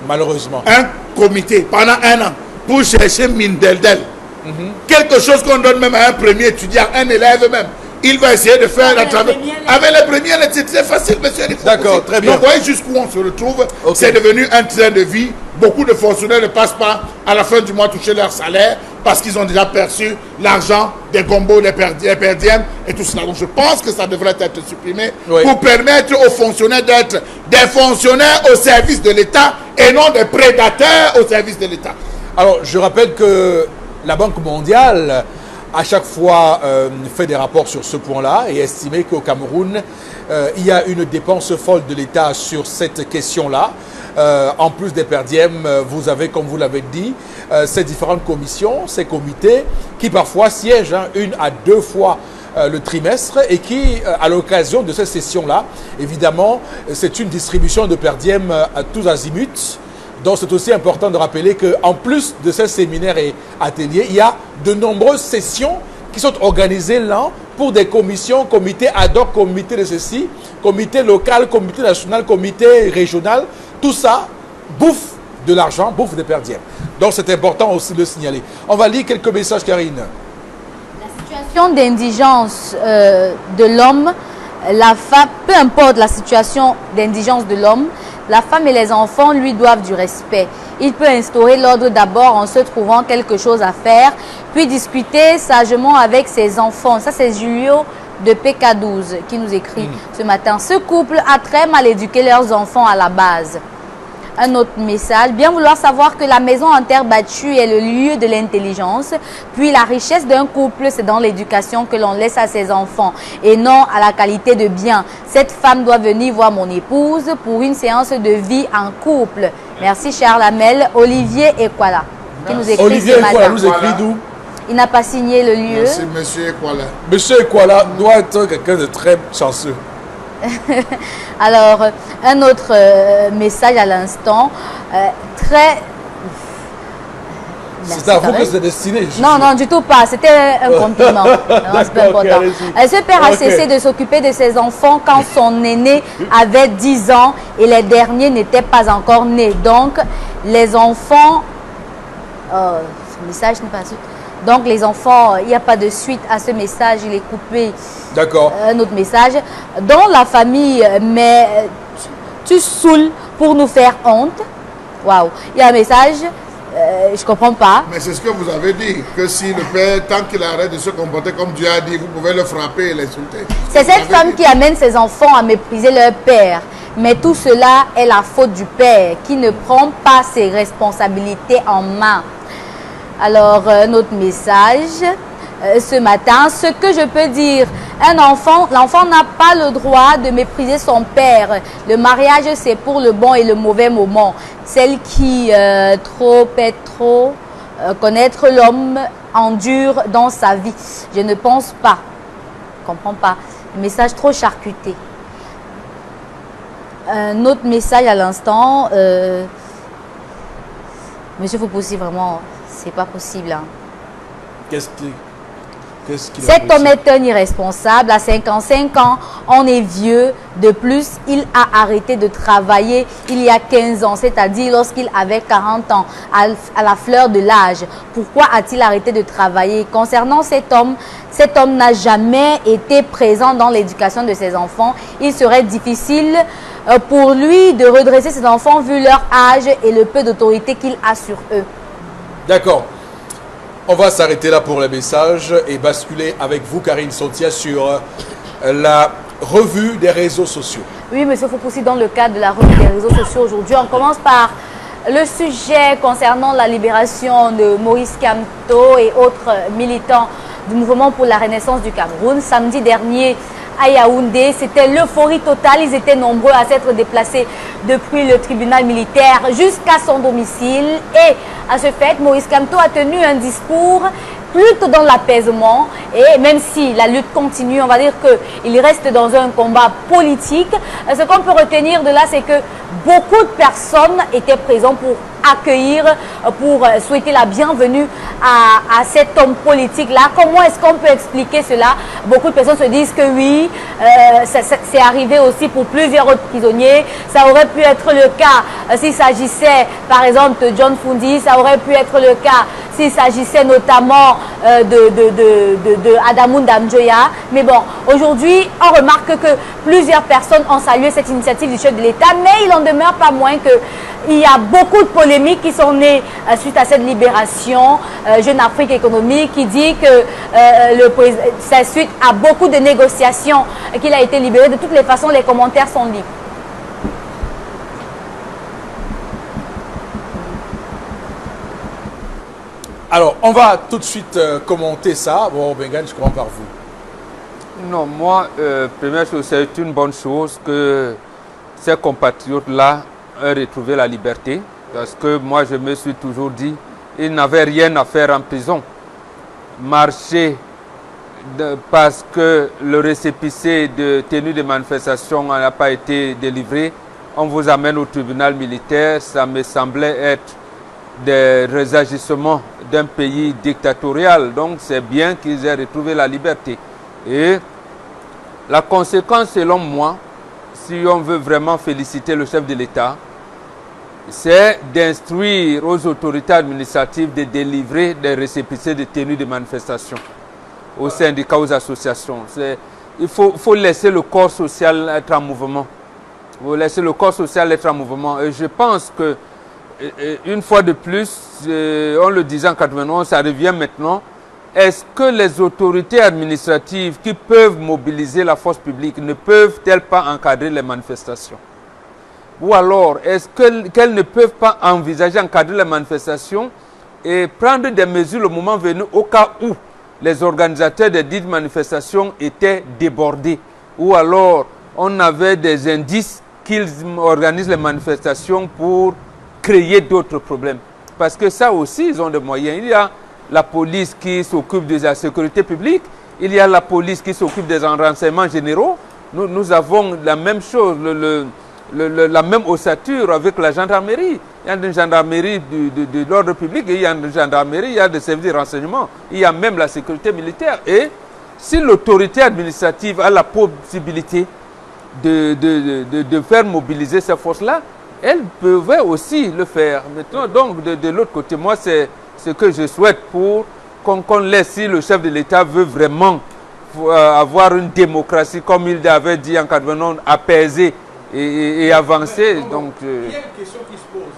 Malheureusement. Un comité pendant un an pour chercher mine d'Eldel. Quelque chose qu'on donne même à un premier étudiant, un élève même. Il va essayer de faire la travail. Avec les premiers, c'est facile, monsieur. D'accord, très bien. Donc, vous voyez jusqu'où on se retrouve. Okay. C'est devenu un train de vie. Beaucoup de fonctionnaires ne passent pas à la fin du mois toucher leur salaire parce qu'ils ont déjà perçu l'argent des gombos, des perdièmes et tout cela. Donc, je pense que ça devrait être supprimé pour permettre aux fonctionnaires d'être des fonctionnaires au service de l'État et non des prédateurs au service de l'État. Alors, je rappelle que la Banque mondiale à chaque fois fait des rapports sur ce point-là et estimé qu'au Cameroun, il y a une dépense folle de l'État sur cette question-là. En plus des perdièmes, vous avez, comme vous l'avez dit, ces différentes commissions, ces comités qui parfois siègent une à deux fois le trimestre et qui, à l'occasion de cette session-là, évidemment, c'est une distribution de perdièmes à tous azimuts. Donc c'est aussi important de rappeler qu'en plus de ces séminaires et ateliers, il y a de nombreuses sessions qui sont organisées là pour des commissions, comités ad hoc, comité de ceci, comité local, comité national, comité régional. Tout ça bouffe de l'argent, bouffe des perdièmes. Donc c'est important aussi de le signaler. On va lire quelques messages, Karine. La situation d'indigence de l'homme, la femme, peu importe la situation d'indigence de l'homme, la femme et les enfants lui doivent du respect. Il peut instaurer l'ordre d'abord en se trouvant quelque chose à faire, puis discuter sagement avec ses enfants. Ça, c'est Julio de PK12 qui nous écrit ce matin. Ce couple a très mal éduqué leurs enfants à la base. Un autre message, bien vouloir savoir que la maison en terre battue est le lieu de l'intelligence, puis la richesse d'un couple, c'est dans l'éducation que l'on laisse à ses enfants et non à la qualité de bien. Cette femme doit venir voir mon épouse pour une séance de vie en couple. Merci Charles Hamel. Olivier Ekwala qui nous écrit Olivier ce Ekwala matin. nous écrit d'où? Il n'a pas signé le lieu. Merci monsieur Ekwala. Monsieur Ekwala doit être quelqu'un de très chanceux. Alors, un autre message à l'instant, très... C'est à vous que c'est destiné. Non, non, du tout pas. C'était un compliment. Non, c'est pas important. Ce père a cessé de s'occuper de ses enfants quand son aîné avait 10 ans et les derniers n'étaient pas encore nés. Donc, les enfants... ce message n'est pas... Donc, les enfants, il n'y a pas de suite à ce message, il est coupé. D'accord. Un autre message. Dans la famille, mais tu saoules pour nous faire honte. Waouh. Il y a un message, je ne comprends pas. Mais c'est ce que vous avez dit, que si le père, tant qu'il arrête de se comporter comme Dieu a dit, vous pouvez le frapper et l'insulter. C'est cette femme qui amène ses enfants à mépriser leur père. Mais tout cela est la faute du père qui ne prend pas ses responsabilités en main. Alors, notre message ce matin, ce que je peux dire, l'enfant n'a pas le droit de mépriser son père. Le mariage, c'est pour le bon et le mauvais moment. Celle qui connaître l'homme endure dans sa vie. Je ne pense pas. Je ne comprends pas. Le message trop charcuté. Un autre message à l'instant. Monsieur Foupoussi, vraiment... C'est pas possible. Hein. Qu'est-ce qui... Qu'est-ce qu'il Cet homme apprécie? est un irresponsable. À 55 ans, on est vieux. De plus, il a arrêté de travailler il y a 15 ans, c'est-à-dire lorsqu'il avait 40 ans, à la fleur de l'âge. Pourquoi a-t-il arrêté de travailler? Concernant cet homme n'a jamais été présent dans l'éducation de ses enfants. Il serait difficile pour lui de redresser ses enfants vu leur âge et le peu d'autorité qu'il a sur eux. D'accord. On va s'arrêter là pour les messages et basculer avec vous, Karine Sotia, sur la revue des réseaux sociaux. Oui, monsieur Foupoussi, dans le cadre de la revue des réseaux sociaux aujourd'hui, on commence par le sujet concernant la libération de Moïse Kamto et autres militants du mouvement pour la renaissance du Cameroun. Samedi dernier, à Yaoundé, c'était l'euphorie totale. Ils étaient nombreux à s'être déplacés depuis le tribunal militaire jusqu'à son domicile. Et à ce fait, Moïse Kamto a tenu un discours plutôt dans l'apaisement. Et même si la lutte continue, on va dire qu'il reste dans un combat politique. Ce qu'on peut retenir de là, c'est que beaucoup de personnes étaient présentes pour accueillir, pour souhaiter la bienvenue à cet homme politique-là. Comment est-ce qu'on peut expliquer cela? Beaucoup de personnes se disent que oui, c'est arrivé aussi pour plusieurs autres prisonniers. Ça aurait pu être le cas s'il s'agissait, par exemple, de John Fundi. Ça aurait pu être le cas s'il s'agissait notamment de Adamou Ndamjoya. Mais bon, aujourd'hui, on remarque que plusieurs personnes ont salué cette initiative du chef de l'État, mais il n'en demeure pas moins qu'il y a beaucoup de polémiques qui sont nées suite à cette libération. Jeune Afrique économique qui dit que c'est suite à beaucoup de négociations qu'il a été libéré. De toutes les façons, les commentaires sont libres. Alors, on va tout de suite commenter ça. Bon, Bengan, je commence par vous. Non, moi, première chose, c'est une bonne chose que ces compatriotes-là aient retrouvé la liberté. Parce que moi, je me suis toujours dit, ils n'avaient rien à faire en prison. Marcher parce que le récépissé de tenue de manifestation n'a pas été délivré, on vous amène au tribunal militaire, ça me semblait être des réagissements d'un pays dictatorial. Donc c'est bien qu'ils aient retrouvé la liberté. Et la conséquence, selon moi, si on veut vraiment féliciter le chef de l'État, c'est d'instruire aux autorités administratives de délivrer des récépissés de tenue de manifestation aux syndicats, aux associations. Il faut laisser le corps social être en mouvement. Il faut laisser le corps social être en mouvement. Et je pense que, une fois de plus, on le disait en 91, ça revient maintenant. Est-ce que les autorités administratives qui peuvent mobiliser la force publique ne peuvent-elles pas encadrer les manifestations? Ou alors, est-ce qu'elles ne peuvent pas envisager d'encadrer les manifestations et prendre des mesures le moment venu au cas où les organisateurs de dites manifestations étaient débordés? Ou alors, on avait des indices qu'ils organisent les manifestations pour créer d'autres problèmes. Parce que ça aussi, ils ont des moyens. Il y a la police qui s'occupe de la sécurité publique, il y a la police qui s'occupe des renseignements généraux. Nous avons la même chose, la même ossature avec la gendarmerie. Il y a une gendarmerie de l'ordre public, et il y a une gendarmerie, il y a des services de renseignement, il y a même la sécurité militaire. Et si l'autorité administrative a la possibilité de faire mobiliser ces forces-là, elle pouvait aussi le faire. Maintenant, donc, de l'autre côté, moi, c'est ce que je souhaite pour qu'on laisse, si le chef de l'État veut vraiment avoir une démocratie, comme il avait dit en 91, apaisée et avancer. Donc, il y a une question qui se pose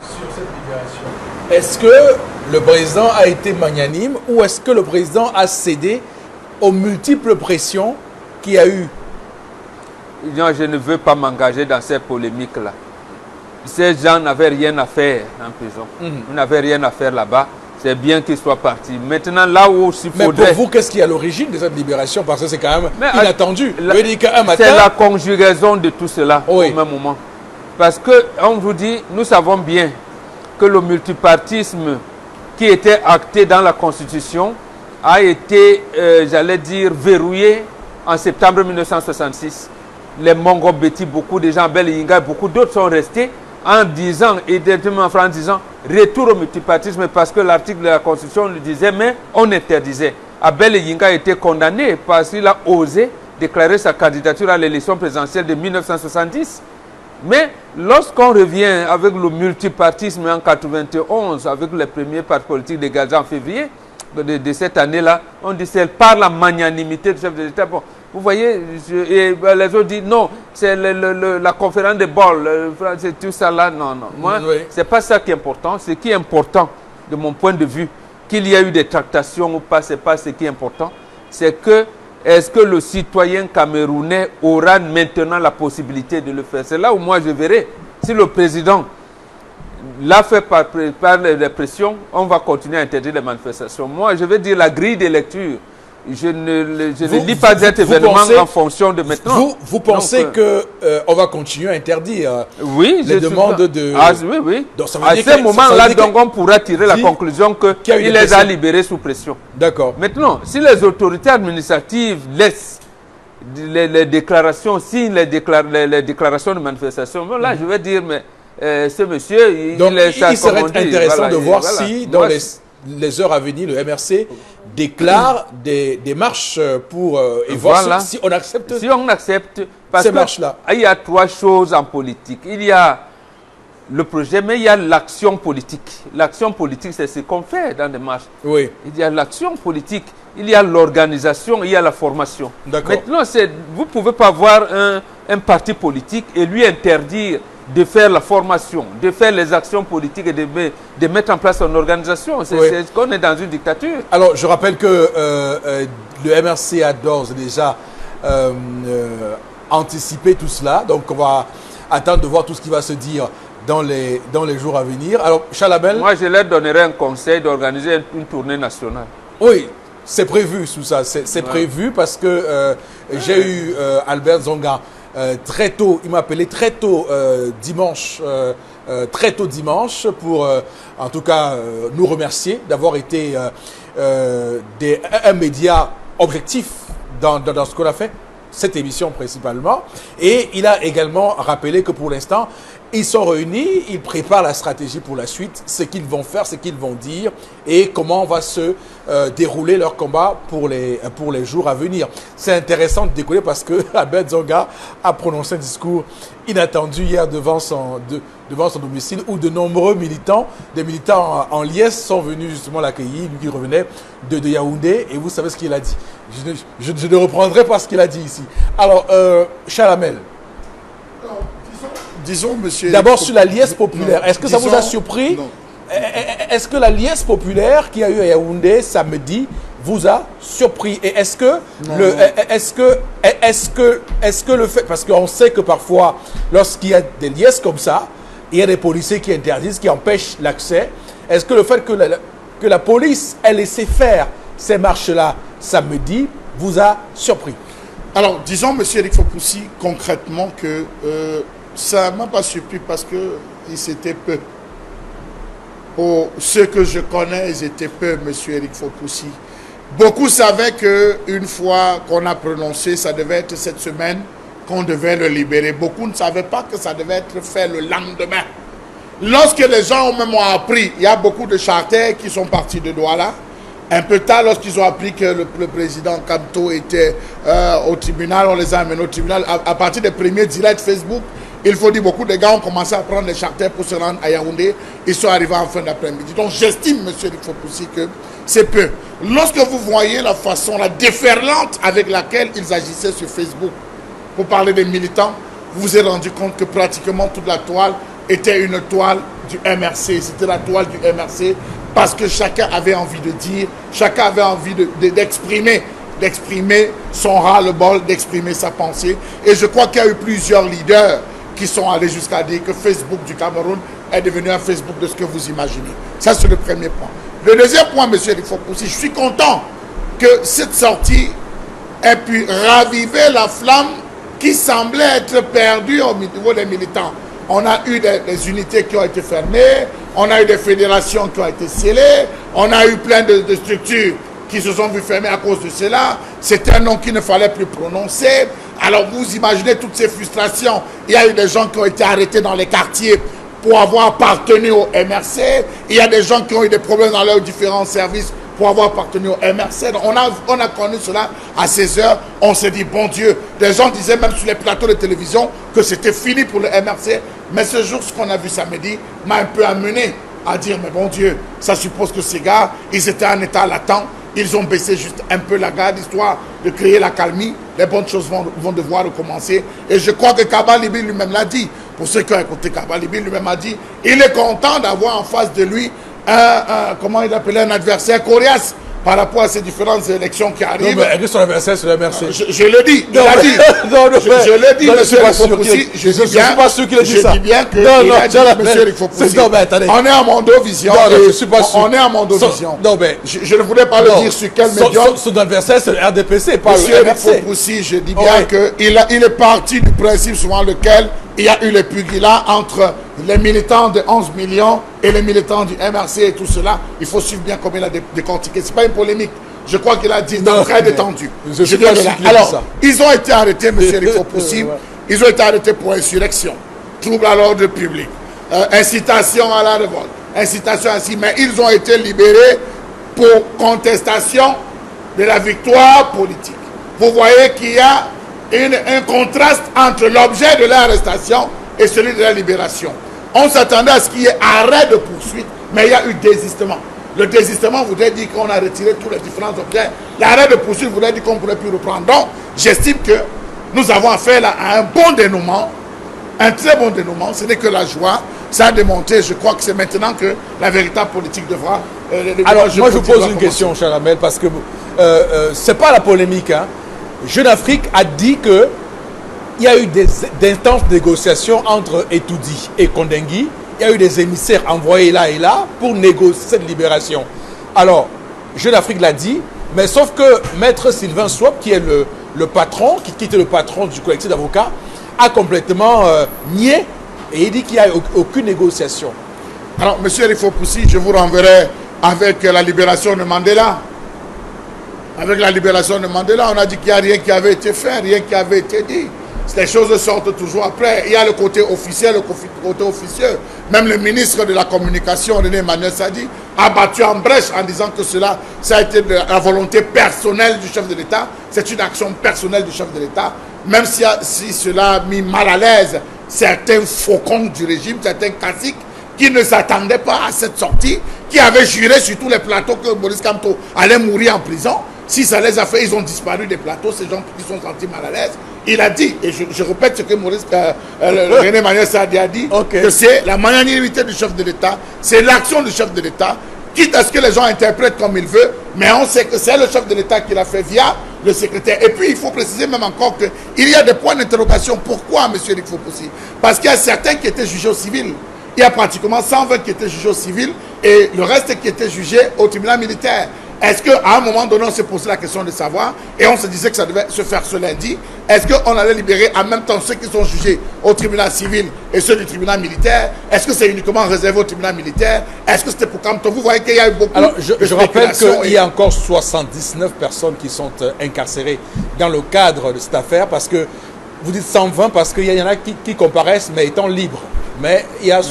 sur cette libération. Est-ce que le président a été magnanime ou est-ce que le président a cédé aux multiples pressions qu'il y a eu? Non, je ne veux pas m'engager dans ces polémiques-là. Ces gens n'avaient rien à faire en prison. Ils n'avaient rien à faire là-bas. C'est bien qu'ils soient partis. Maintenant, là où il faudrait... Mais pour vous, qu'est-ce qui est à l'origine de cette libération? Parce que c'est quand même inattendu. C'est la conjugaison de tout cela au même moment. Parce que, on vous dit, nous savons bien que le multipartisme qui était acté dans la Constitution a été, j'allais dire, verrouillé en septembre 1966. Les Mongo Betty, beaucoup de gens, Bel Inga, beaucoup d'autres sont restés en disant, en disant, retour au multipartisme parce que l'article de la Constitution le disait, mais on interdisait. Abel Yinga a été condamné parce qu'il a osé déclarer sa candidature à l'élection présidentielle de 1970. Mais lorsqu'on revient avec le multipartisme en 1991, avec les premiers partis politiques dégagés en février de cette année-là, on dit c'est par la magnanimité du chef de l'État. Bon, vous voyez, les autres disent non, c'est la conférence de Bâle, c'est tout ça là. Non, non. Moi, c'est pas ça qui est important. Ce qui est important, de mon point de vue, qu'il y a eu des tractations ou pas, c'est pas ce qui est important. C'est que est-ce que le citoyen camerounais aura maintenant la possibilité de le faire? C'est là où moi je verrai. Si le président l'a fait par les pressions, on va continuer à interdire les manifestations. Moi, je veux dire la grille de lecture. Je ne lis pas cet événement en fonction de maintenant. Vous pensez qu'on va continuer à interdire les demandes de... oui, oui. Donc, ça veut à dire ce moment-là, donc, on pourra tirer la conclusion qu'il les a libérés sous pression. D'accord. Maintenant, si les autorités administratives laissent les déclarations, signent les déclarations de manifestation, bon, là, je vais dire, mais ce monsieur, donc, il serait intéressant de voir si, dans les heures à venir, le MRC déclare des marches pour et voir si on accepte parce ces marches-là. Il y a trois choses en politique. Il y a le projet, mais il y a l'action politique. L'action politique, c'est ce qu'on fait dans des marches. Oui. Il y a l'action politique, il y a l'organisation, il y a la formation. Maintenant, vous ne pouvez pas avoir un parti politique et lui interdire de faire la formation, de faire les actions politiques et de mettre en place une organisation. C'est qu'on est dans une dictature. Alors, je rappelle que le MRC a d'ores et déjà anticipé tout cela. Donc, on va attendre de voir tout ce qui va se dire dans les jours à venir. Alors, Chalabel... Moi, je leur donnerai un conseil d'organiser une tournée nationale. Oui, c'est prévu sous ça. C'est prévu parce que j'ai eu Albert Zonga très tôt, il m'a appelé très tôt dimanche pour en tout cas nous remercier d'avoir été un média objectif dans ce qu'on a fait, cette émission principalement. Et il a également rappelé que pour l'instant, ils sont réunis, ils préparent la stratégie pour la suite, ce qu'ils vont faire, ce qu'ils vont dire et comment va se dérouler leur combat pour les jours à venir. C'est intéressant de découvrir parce que Albert Zonga a prononcé un discours inattendu hier devant son domicile où de nombreux militants, des militants en liesse sont venus justement l'accueillir, lui qui revenait de Yaoundé, et vous savez ce qu'il a dit. Je ne reprendrai pas ce qu'il a dit ici. Alors, Chalamel. Disons, monsieur... D'abord sur la liesse populaire, est-ce que ça vous a surpris? Est-ce que la liesse populaire qu'il y a eu à Yaoundé samedi vous a surpris? Et est-ce que le fait, parce qu'on sait que parfois, lorsqu'il y a des liesses comme ça, il y a des policiers qui interdisent, qui empêchent l'accès. Est-ce que le fait que la police ait laissé faire ces marches-là samedi vous a surpris? Alors, disons, monsieur Eric Fopoussi, concrètement que ça ne m'a pas surpris parce qu'ils étaient peu. Pour ceux que je connais, ils étaient peu, monsieur Eric Fopoussi. Beaucoup savaient qu'une fois qu'on a prononcé, ça devait être cette semaine qu'on devait le libérer. Beaucoup ne savaient pas que ça devait être fait le lendemain. Lorsque les gens ont même appris, il y a beaucoup de charters qui sont partis de Douala. Un peu tard, lorsqu'ils ont appris que le président Kamto était au tribunal, on les a amenés au tribunal. À partir des premiers directs Facebook, il faut dire beaucoup de gars ont commencé à prendre les charters pour se rendre à Yaoundé. Ils sont arrivés en fin d'après-midi. Donc j'estime, monsieur Eric Fopoussi, que c'est peu. Lorsque vous voyez la façon, la déferlante avec laquelle ils agissaient sur Facebook pour parler des militants, vous vous êtes rendu compte que pratiquement toute la toile était une toile du MRC. C'était la toile du MRC parce que chacun avait envie de dire, chacun avait envie d'exprimer son ras-le-bol, d'exprimer sa pensée. Et je crois qu'il y a eu plusieurs leaders qui sont allés jusqu'à dire que Facebook du Cameroun est devenu un Facebook de ce que vous imaginez. Ça, c'est le premier point. Le deuxième point, monsieur Eric Fopoussi, je suis content que cette sortie ait pu raviver la flamme qui semblait être perdue au niveau des militants. On a eu des unités qui ont été fermées, on a eu des fédérations qui ont été scellées, on a eu plein de structures qui se sont vues fermer à cause de cela. C'était un nom qu'il ne fallait plus prononcer. Alors vous imaginez toutes ces frustrations. Il y a eu des gens qui ont été arrêtés dans les quartiers pour avoir appartenu au MRC. Il y a des gens qui ont eu des problèmes dans leurs différents services pour avoir appartenu au MRC. Donc on a connu cela à 16 heures. On s'est dit, bon Dieu, des gens disaient même sur les plateaux de télévision que c'était fini pour le MRC. Mais ce jour, ce qu'on a vu samedi m'a un peu amené à dire, mais bon Dieu, ça suppose que ces gars, ils étaient en état latent. Ils ont baissé juste un peu la garde, histoire de créer la calmie. Les bonnes choses vont devoir recommencer. Et je crois que Kaba Libi lui-même l'a dit. Pour ceux qui ont écouté, Kaba Libi lui-même a dit, il est content d'avoir en face de lui comment il appelait, un adversaire coriace par rapport à ces différentes élections qui arrivent. Non, mais est-ce son adversaire sur la MRC? Je le dis, il a dit. Je le dis, monsieur Rifopoussi. Je suis pas sûr qu'il a dit ça. Je dis bien que il a dit, monsieur Rifopoussi. On est en Mondovision. Je suis pas sûr. On est en Mondovision. Non, mais je ne voulais pas le dire sur quel médium. Son adversaire, c'est le RDPC, pas monsieur le MRC. Rifopoussi, je dis bien qu'il est parti du principe selon lequel il y a eu les pugilats entre les militants de 11 millions et les militants du MRC et tout cela. Il faut suivre bien comment il a décortiqué. Ce n'est pas une polémique. Je crois qu'il a dit très détendu. Alors, ils ont été arrêtés, M. Rifopoussi. Ils ont été arrêtés pour insurrection, trouble à l'ordre public, incitation à la révolte, incitation ainsi. Mais ils ont été libérés pour contestation de la victoire politique. Vous voyez qu'il y a un contraste entre l'objet de l'arrestation et celui de la libération. On s'attendait à ce qu'il y ait arrêt de poursuite, mais il y a eu désistement. Le désistement voudrait dire qu'on a retiré tous les différents objets. L'arrêt de poursuite voudrait dire qu'on ne pourrait plus reprendre. Donc, j'estime que nous avons affaire là à un bon dénouement, un très bon dénouement. Ce n'est que la joie. Ça a démontré, je crois que c'est maintenant que la véritable politique devra... Alors, moi, je vous pose une question, cher Amel, parce que ce n'est pas la polémique, hein. Jeune Afrique a dit que il y a eu d'intenses négociations entre Etoudi et Kondengui. Il y a eu des émissaires envoyés là et là pour négocier cette libération. Alors, Jeune Afrique l'a dit, mais sauf que Maître Sylvain Swap, qui est le patron, qui était le patron du collectif d'avocats, a complètement nié et il dit qu'il n'y a aucune négociation. Alors, M. Rifopoussi, je vous renverrai avec la libération de Mandela. Avec la libération de Mandela, on a dit qu'il n'y a rien qui avait été fait, rien qui avait été dit. Les choses sortent toujours après. Il y a le côté officiel, le côté officieux. Même le ministre de la Communication, René Emmanuel Sadi, a battu en brèche en disant que cela, ça a été de la volonté personnelle du chef de l'État. C'est une action personnelle du chef de l'État. Même si cela a mis mal à l'aise certains faucons du régime, certains caciques, qui ne s'attendaient pas à cette sortie, qui avaient juré sur tous les plateaux que Maurice Kamto allait mourir en prison. Si ça les a fait, ils ont disparu des plateaux, ces gens qui sont sentis mal à l'aise. Il a dit, et je répète ce que René Emmanuel Sadi a dit, que c'est la magnanimité du chef de l'État, c'est l'action du chef de l'État, quitte à ce que les gens interprètent comme ils veulent, mais on sait que c'est le chef de l'État qui l'a fait via le secrétaire. Et puis, il faut préciser même encore qu'il y a des points d'interrogation. Pourquoi, M. Rifopoussi? Parce qu'il y a certains qui étaient jugés au civil. Il y a pratiquement 120 qui étaient jugés au civil et le reste qui était jugé au tribunal militaire. Est-ce qu'à un moment donné, on s'est posé la question de savoir, et on se disait que ça devait se faire ce lundi, est-ce qu'on allait libérer en même temps ceux qui sont jugés au tribunal civil et ceux du tribunal militaire? Est-ce que c'est uniquement réservé au tribunal militaire? Est-ce que c'était pour Kamto? Vous voyez qu'il y a eu beaucoup de je rappelle qu'il y a encore 79 personnes qui sont incarcérées dans le cadre de cette affaire, parce que vous dites 120 parce qu'il y en a qui comparaissent mais étant libres. Mais il y a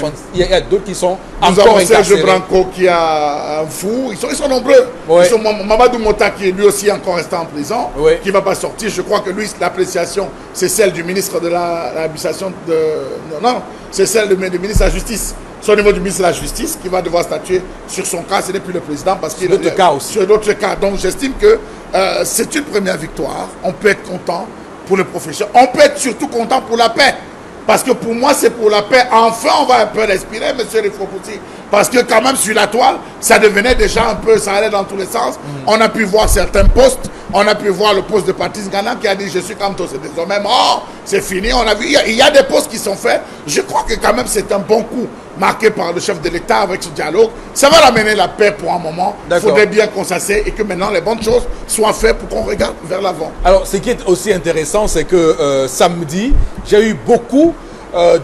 d'autres qui sont encore incarcérés. Serge Branco qui a un fou. Ils sont nombreux. Ils sont Mamadou Mota qui est lui aussi encore resté en prison, qui ne va pas sortir. Je crois que lui, l'appréciation, c'est celle du ministre de l'administration de... Non, c'est celle du ministre de la Justice. C'est au niveau du ministre de la Justice qui va devoir statuer sur son cas. Ce n'est plus le président parce qu'il... Sur d'autres cas aussi. Sur d'autres cas. Donc j'estime que c'est une première victoire. On peut être content pour le professeur. On peut être surtout content pour la paix. Parce que pour moi, c'est pour la paix. Enfin, on va un peu respirer, M. Rifopoussi. Parce que quand même, sur la toile, ça devenait déjà un peu, ça allait dans tous les sens. On a pu voir certains postes. On a pu voir le poste de Patrice Gana qui a dit « Je suis Kamto », c'est désormais mort, c'est fini. On a vu, il y a des postes qui sont faits. Je crois que quand même, c'est un bon coup marqué par le chef de l'État avec ce dialogue. Ça va ramener la paix pour un moment. Il faudrait bien qu'on s'asseye et que maintenant, les bonnes choses soient faites pour qu'on regarde vers l'avant. Alors, ce qui est aussi intéressant, c'est que samedi, j'ai eu beaucoup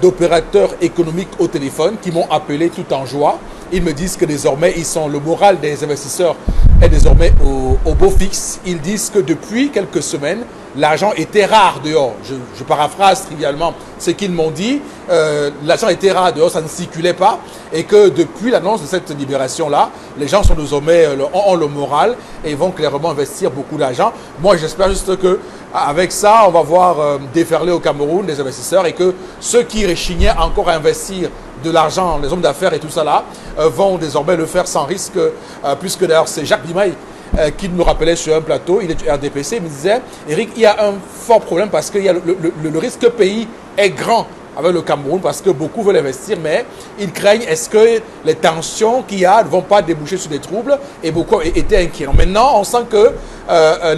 d'opérateurs économiques au téléphone qui m'ont appelé tout en joie. Ils me disent que désormais, ils sont le moral des investisseurs est désormais au beau fixe. Ils disent que depuis quelques semaines, l'argent était rare dehors. Je paraphrase trivialement ce qu'ils m'ont dit. L'argent était rare dehors, ça ne circulait pas. Et que depuis l'annonce de cette libération-là, les gens sont désormais, ont le moral et vont clairement investir beaucoup d'argent. Moi, j'espère juste que avec ça, on va voir déferler au Cameroun des investisseurs et que ceux qui réchignaient encore à investir de l'argent, les hommes d'affaires et tout ça là, vont désormais le faire sans risque, puisque d'ailleurs c'est Jacques Dimaï qui nous rappelait sur un plateau, il est du RDPC, il me disait, Eric, il y a un fort problème parce que le risque pays est grand avec le Cameroun parce que beaucoup veulent investir, mais ils craignent est-ce que les tensions qu'il y a ne vont pas déboucher sur des troubles et beaucoup étaient inquiets. Maintenant, on sent que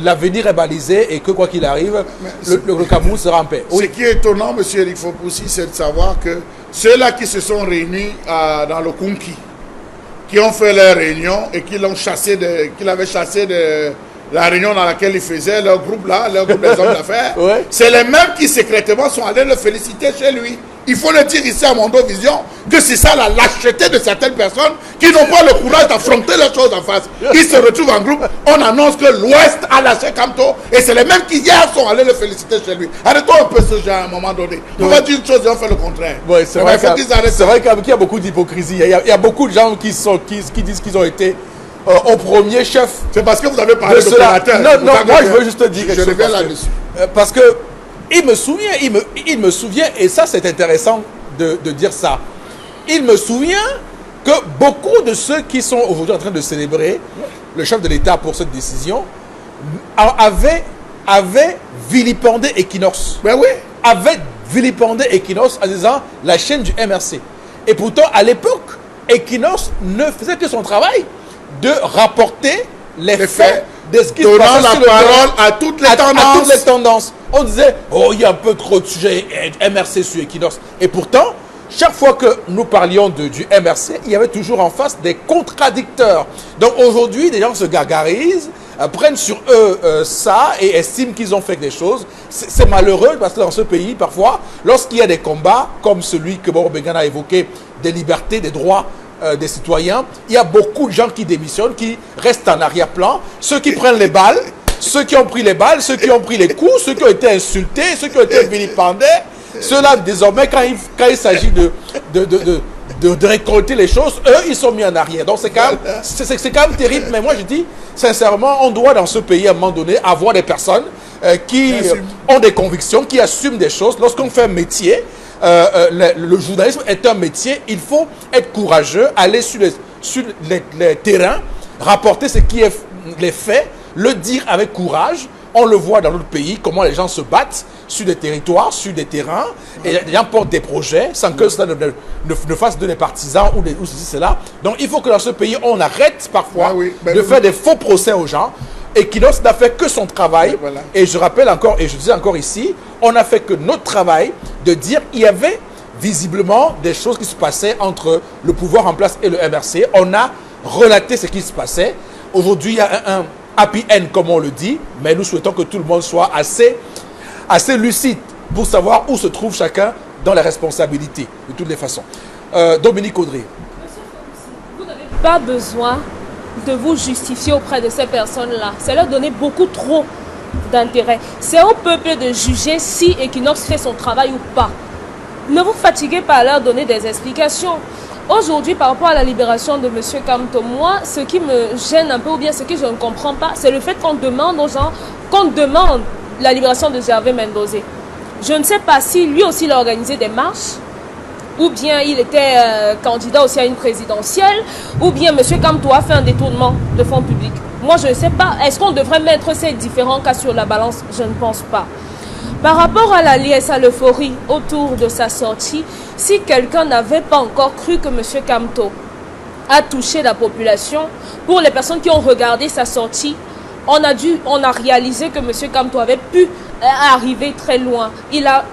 l'avenir est balisé et que quoi qu'il arrive, le Cameroun sera en paix. Oui. Ce qui est étonnant, M. Eric Fopoussi, c'est de savoir que ceux-là qui se sont réunis dans le Konki, qui ont fait leur réunion et qui l'avaient chassé de la réunion dans laquelle ils faisaient leur groupe là, leur groupe des hommes d'affaires, Ouais. c'est les mêmes qui secrètement sont allés le féliciter chez lui. Il faut le dire ici à Mondo Vision que c'est ça la lâcheté de certaines personnes qui n'ont pas le courage d'affronter les choses en face. Ils se retrouvent en groupe, on annonce que l'Ouest a lâché Kamto et c'est les mêmes qui hier sont allés le féliciter chez lui. Arrêtons un peu ce genre à un moment donné. On va dire une chose et on fait le contraire. Ouais, c'est vrai qu'il y a beaucoup d'hypocrisie. Il y a beaucoup de gens qui disent qu'ils ont été au premier chef. C'est parce que vous avez parlé de d'opérateur. Non, moi je veux juste te dire quelque chose. Je reviens là-dessus. Parce que il me souvient, et ça c'est intéressant de dire ça, il me souvient que beaucoup de ceux qui sont aujourd'hui en train de célébrer le chef de l'État pour cette décision avaient vilipendé Equinox. Ben oui. Avaient vilipendé Equinox en disant la chaîne du MRC. Et pourtant, à l'époque, Equinox ne faisait que son travail de rapporter les faits de ce qui se passait sur le terrain, à toutes les à toutes les tendances. On disait, oh, il y a un peu trop de sujets MRC sur Equinox. Et pourtant, chaque fois que nous parlions du MRC, il y avait toujours en face des contradicteurs. Donc aujourd'hui, des gens se gargarisent, prennent sur eux ça et estiment qu'ils ont fait des choses. C'est malheureux parce que dans ce pays, parfois, lorsqu'il y a des combats, comme celui que Boro Begana a évoqué, des libertés, des droits des citoyens, il y a beaucoup de gens qui démissionnent, qui restent en arrière-plan, ceux qui prennent les balles, ceux qui ont pris les balles, ceux qui ont pris les coups, ceux qui ont été insultés, ceux qui ont été vilipendés, ceux-là, désormais, quand il s'agit de récolter les choses, eux, ils sont mis en arrière. Donc, c'est quand même terrible. Mais moi, je dis, sincèrement, on doit, dans ce pays, à un moment donné, avoir des personnes qui ont des convictions, qui assument des choses. Lorsqu'on fait un métier, le journalisme est un métier, il faut être courageux, aller sur les terrains, rapporter ce qui est les faits, le dire avec courage. On le voit dans notre pays, comment les gens se battent sur des territoires, sur des terrains, et les gens portent des projets sans que cela ne fasse de les partisans ou ceci, cela. Donc il faut que dans ce pays, on arrête parfois de faire des faux procès aux gens. Equinox n'a fait que son travail. Voilà. Et je rappelle encore, et je disais encore ici, on n'a fait que notre travail de dire qu'il y avait visiblement des choses qui se passaient entre le pouvoir en place et le MRC. On a relaté ce qui se passait. Aujourd'hui, il y a un happy end, comme on le dit, mais nous souhaitons que tout le monde soit assez lucide pour savoir où se trouve chacun dans les responsabilités, de toutes les façons. Dominique Audrey. Vous n'avez pas besoin de vous justifier auprès de ces personnes-là. C'est leur donner beaucoup trop d'intérêt. C'est au peuple de juger si Equinox fait son travail ou pas. Ne vous fatiguez pas à leur donner des explications. Aujourd'hui, par rapport à la libération de M. Kamto, moi, ce qui me gêne un peu, ou bien ce que je ne comprends pas, c'est le fait qu'on demande aux gens, qu'on demande la libération de Gervais Mendozé. Je ne sais pas si lui aussi il a organisé des marches, ou bien il était candidat aussi à une présidentielle, ou bien M. Kamto a fait un détournement de fonds publics. Moi, je ne sais pas. Est-ce qu'on devrait mettre ces différents cas sur la balance? Je ne pense pas. Par rapport à la liesse, à l'euphorie autour de sa sortie, si quelqu'un n'avait pas encore cru que M. Kamto a touché la population, pour les personnes qui ont regardé sa sortie, on a réalisé que M. Kamto avait pu arriver très loin. Il a,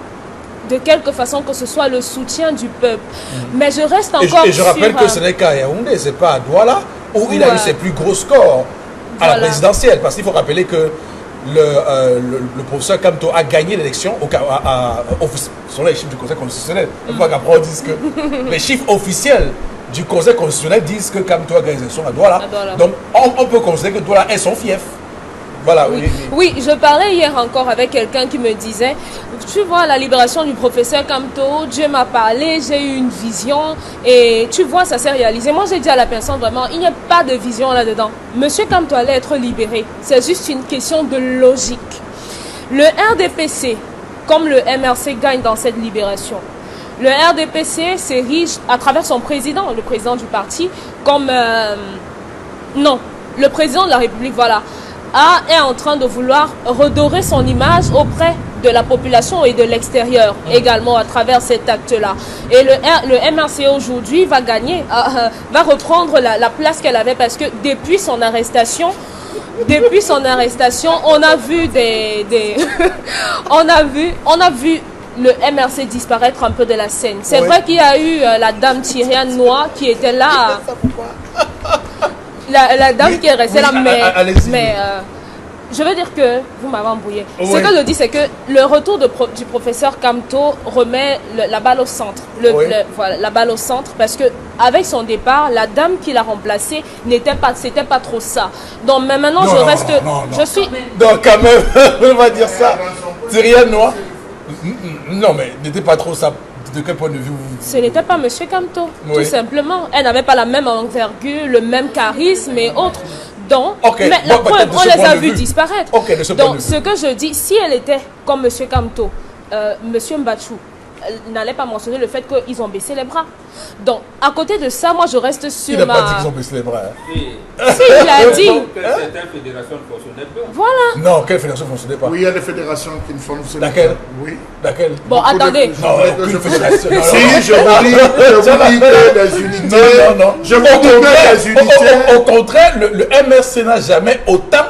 de quelque façon que ce soit, le soutien du peuple. Mais je reste encore Et je rappelle que ce n'est qu'à Yaoundé, ce n'est pas à Douala, où il a eu ses plus gros scores à la présidentielle. Parce qu'il faut rappeler que le professeur Kamto a gagné l'élection ce sont les chiffres du Conseil constitutionnel. Il faut qu'après on dise que les chiffres officiels du Conseil constitutionnel disent que Kamto a gagné l'élection à Douala. Donc on peut considérer que Douala est son fief. Voilà, oui, je parlais hier encore avec quelqu'un qui me disait, tu vois, la libération du professeur Kamto, Dieu m'a parlé, j'ai eu une vision et tu vois, ça s'est réalisé. Moi, j'ai dit à la personne vraiment, il n'y a pas de vision là-dedans. Monsieur Kamto allait être libéré. C'est juste une question de logique. Le RDPC, comme le MRC, gagne dans cette libération. Le RDPC s'érige à travers son président, le président du parti, comme... non, le président de la République, voilà, est en train de vouloir redorer son image auprès de la population et de l'extérieur, également à travers cet acte-là. Et le MRC aujourd'hui va gagner, va reprendre la place qu'elle avait parce que depuis son arrestation, on a vu on a vu le MRC disparaître un peu de la scène. C'est vrai qu'il y a eu la dame Tyriane Noir qui était là. La dame qui est restée là, mais je veux dire que vous m'avez embrouillé. Ce que je dis, c'est que le retour du professeur Kamto remet la balle au centre. Voilà, la balle au centre, parce que avec son départ, la dame qui l'a remplacée c'était pas trop ça. Donc mais maintenant, je suis. Donc quand même, on va dire ça. Tyriane Noir. Non, mais n'était pas trop ça. De quel point de vue Ce n'était pas Monsieur Kamto, tout simplement. Elle n'avait pas la même envergure, le même charisme et autres. Donc, mais la preuve, on les a vus disparaître. Donc, ce que je dis, si elle était comme Monsieur Kamto, Monsieur Mbachou n'allait pas mentionner le fait qu'ils ont baissé les bras. Donc, à côté de ça, moi, je reste sur Il n'a pas dit qu'ils ont baissé les bras. Si, il a dit. Certaines fédérations ne fonctionnaient pas. Voilà. Non, quelle fédération ne fonctionnait pas? Oui, il y a des fédérations qui ne fonctionnent pas. Laquelle? Oui. Laquelle? Bon, attendez. Non, aucune fédération. Si, je vous dis que des unités. Non. Je vous dis que des unités. Au contraire, le MRC n'a jamais autant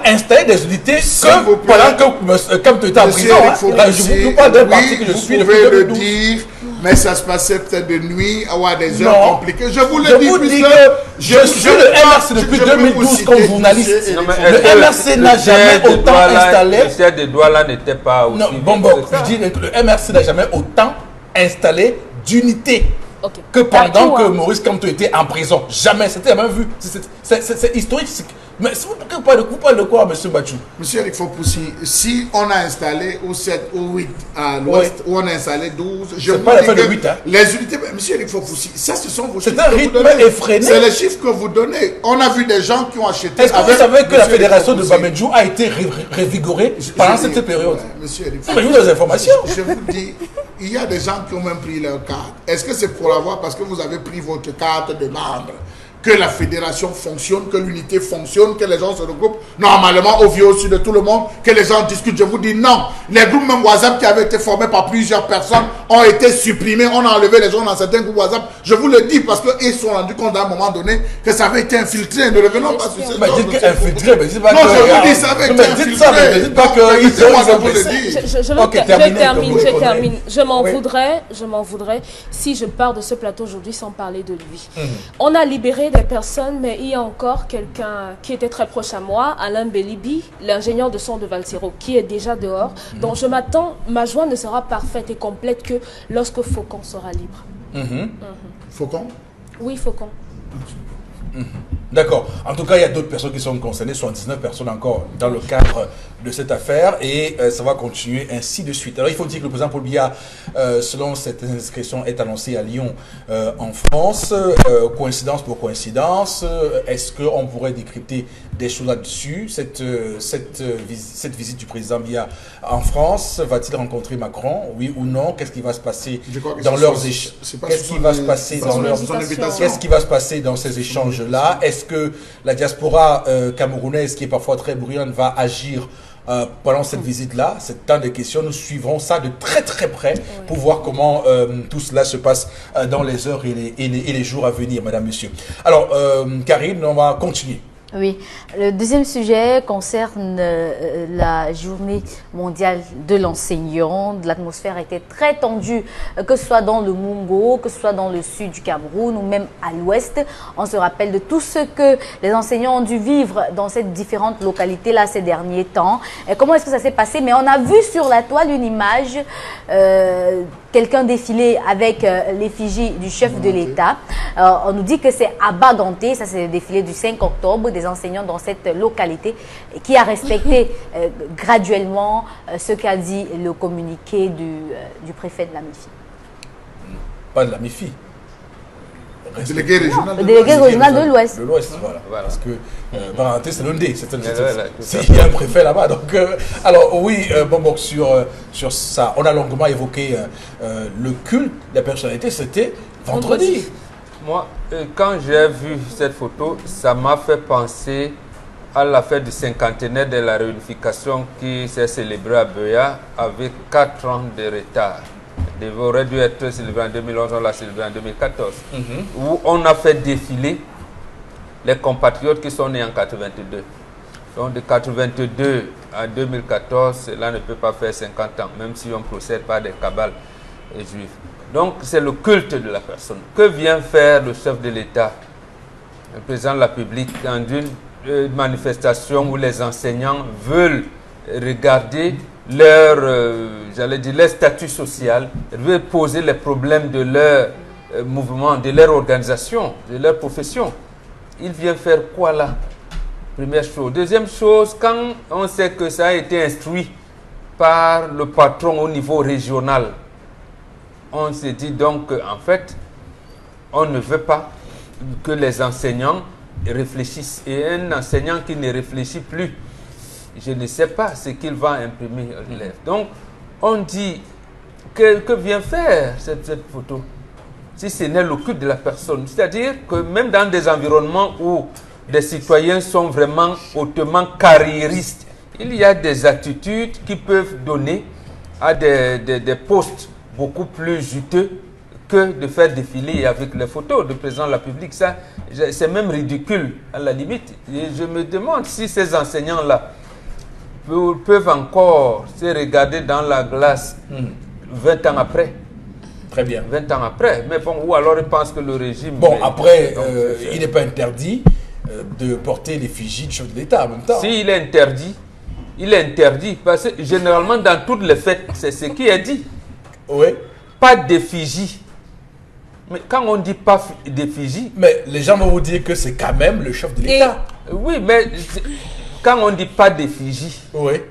installé des unités que pendant que Kamto était en prison. Je vous parle d'un parti que je suis depuis 2012. Vous pouvez le dire, mais ça se passait peut-être de nuit, à des heures compliquées. Je vous le dis, que je suis le MRC depuis 2012 comme journaliste. Le MRC n'a jamais autant installé. Le siège de Douala n'était pas aussi. Non, je dis que le MRC n'a jamais autant installé d'unités. Que pendant que Maurice Kamto était en prison. Jamais, c'était jamais vu. C'est historique. Mais vous parlez de quoi, M. Bachou? Monsieur Eric Fopoussi, si on a installé ou 7 ou 8 à l'ouest, où on a installé 12, je vous pas dis la que 8, hein. les unités, monsieur Eric Fopoussi, ça ce sont vos chiffres. C'est un rythme effréné. C'est les chiffres que vous donnez. On a vu des gens qui ont acheté. Est-ce que vous savez que la fédération de Bamendjou a été revigorée pendant cette période? Monsieur Eric Fopoussi, des informations. Je vous dis, il y a des gens qui ont même pris leur carte. Est-ce que c'est pour l'avoir parce que vous avez pris votre carte de membre? Que la fédération fonctionne, que l'unité fonctionne, que les gens se regroupent normalement au vieux au-dessus de tout le monde, que les gens discutent. Je vous dis non. Les groupes même WhatsApp qui avaient été formés par plusieurs personnes ont été supprimés. On a enlevé les gens dans certains groupes WhatsApp. Je vous le dis parce qu'ils se sont rendus compte à un moment donné que ça avait été infiltré. Ne revenons pas sur ce Mais dites que infiltré, mais dites pas non, je vous dis ça avait été infiltré. Dites ça, mais dites pas je termine. Je m'en voudrais si je pars de ce plateau aujourd'hui sans parler de lui. On a libéré des personnes, mais il y a encore quelqu'un qui était très proche à moi, Alain Belibi, l'ingénieur de son de Valsero, qui est déjà dehors. Donc je m'attends, ma joie ne sera parfaite et complète que lorsque Faucon sera libre. Faucon? Oui, Faucon. D'accord. En tout cas, il y a d'autres personnes qui sont concernées, 79 personnes encore dans le cadre de cette affaire et ça va continuer ainsi de suite. Alors, il faut dire que le président Paul Biya, selon cette inscription, est annoncé à Lyon en France. Coïncidence pour coïncidence, est-ce qu'on pourrait décrypter des choses là-dessus? Cette visite du président Biya en France, va-t-il rencontrer Macron? Oui ou non? Qu'est-ce qui va se passer dans leurs échanges? Qu'est-ce qui va se passer dans leurs Qu'est-ce qui va se passer dans ces échanges-là? Est-ce que la diaspora camerounaise, qui est parfois très bruyante, va agir pendant cette visite-là? C'est un des questions. Nous suivrons ça de très très près pour voir comment tout cela se passe dans les heures et les jours à venir, madame, monsieur. Alors, Karine, on va continuer. Oui, le deuxième sujet concerne la journée mondiale de l'enseignant. L'atmosphère était très tendue, que ce soit dans le Mungo, que ce soit dans le sud du Cameroun ou même à l'ouest. On se rappelle de tout ce que les enseignants ont dû vivre dans ces différentes localités-là ces derniers temps. Et comment est-ce que ça s'est passé? Mais on a vu sur la toile une image, quelqu'un défiler avec l'effigie du chef de l'État. On nous dit que c'est à Baganté, ça c'est le défilé du 5 octobre, des enseignants dans cette localité qui a respecté graduellement ce qu'a dit le communiqué du préfet de la MIFI. Pas de la MIFI. Délégué régional Le délégué régional de l'Ouest. De l'Ouest, voilà. Parce que Baranté, c'est l'un des. Il y a un préfet là-bas. Donc, alors, oui, bon, sur ça, on a longuement évoqué le culte de la personnalité, c'était vendredi. Moi, quand j'ai vu cette photo, ça m'a fait penser à la fête du cinquantenaire de la réunification qui s'est célébrée à Buea avec 4 ans de retard. Elle aurait dû être célébrée en 2011, on l'a célébrée en 2014, où on a fait défiler les compatriotes qui sont nés en 82. Donc de 82 à 2014, cela ne peut pas faire 50 ans, même si on procède par des cabales juifs. Donc c'est le culte de la personne. Que vient faire le chef de l'État, le président de la République, dans une manifestation où les enseignants veulent regarder leur, leur statut social, veulent poser les problèmes de leur mouvement, de leur organisation, de leur profession. Il vient faire quoi là? Première chose. Deuxième chose, quand on sait que ça a été instruit par le patron au niveau régional, on se dit donc qu'en fait, on ne veut pas que les enseignants réfléchissent. Et un enseignant qui ne réfléchit plus, je ne sais pas ce qu'il va imprimer aux élèves. Donc, on dit, que vient faire cette photo? Si ce n'est le culte de la personne. C'est-à-dire que même dans des environnements où des citoyens sont vraiment hautement carriéristes, il y a des attitudes qui peuvent donner à des postes beaucoup plus juteux que de faire défiler avec les photos du président de la République. Ça, c'est même ridicule à la limite. Et je me demande si ces enseignants-là peuvent encore se regarder dans la glace 20 ans après. Très bien. 20 ans après. Mais bon, ou alors ils pensent que le régime... Bon, après, il n'est pas interdit de porter l'effigie du chef de l'État en même temps. S'il est interdit, il est interdit. Parce que généralement, dans toutes les fêtes, c'est ce qui est dit. Oui. Pas d'effigie. Mais quand on dit pas d'effigie... Mais les gens vont vous dire que c'est quand même le chef de l'État. Oui, mais quand on dit pas d'effigie... Oui.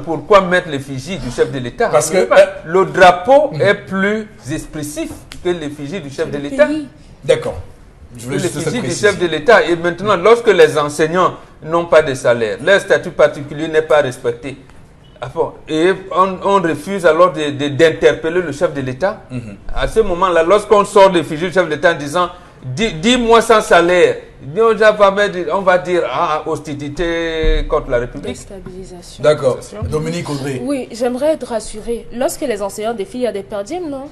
Pourquoi mettre l'effigie du chef de l'État? Parce que le drapeau est plus expressif que l'effigie du chef de l'État. D'accord. L'effigie du chef de l'État. Et maintenant, lorsque les enseignants n'ont pas de salaire, leur statut particulier n'est pas respecté, et on refuse alors d'interpeller le chef de l'État. À ce moment-là, lorsqu'on sort de l'effigie du chef de l'État en disant « 10 mois sans salaire », on va dire hostilité contre la République. Déstabilisation. D'accord. Dominique Audrey. Oui, j'aimerais être rassurée. Lorsque les enseignants défilent, il y a des perdièmes, non?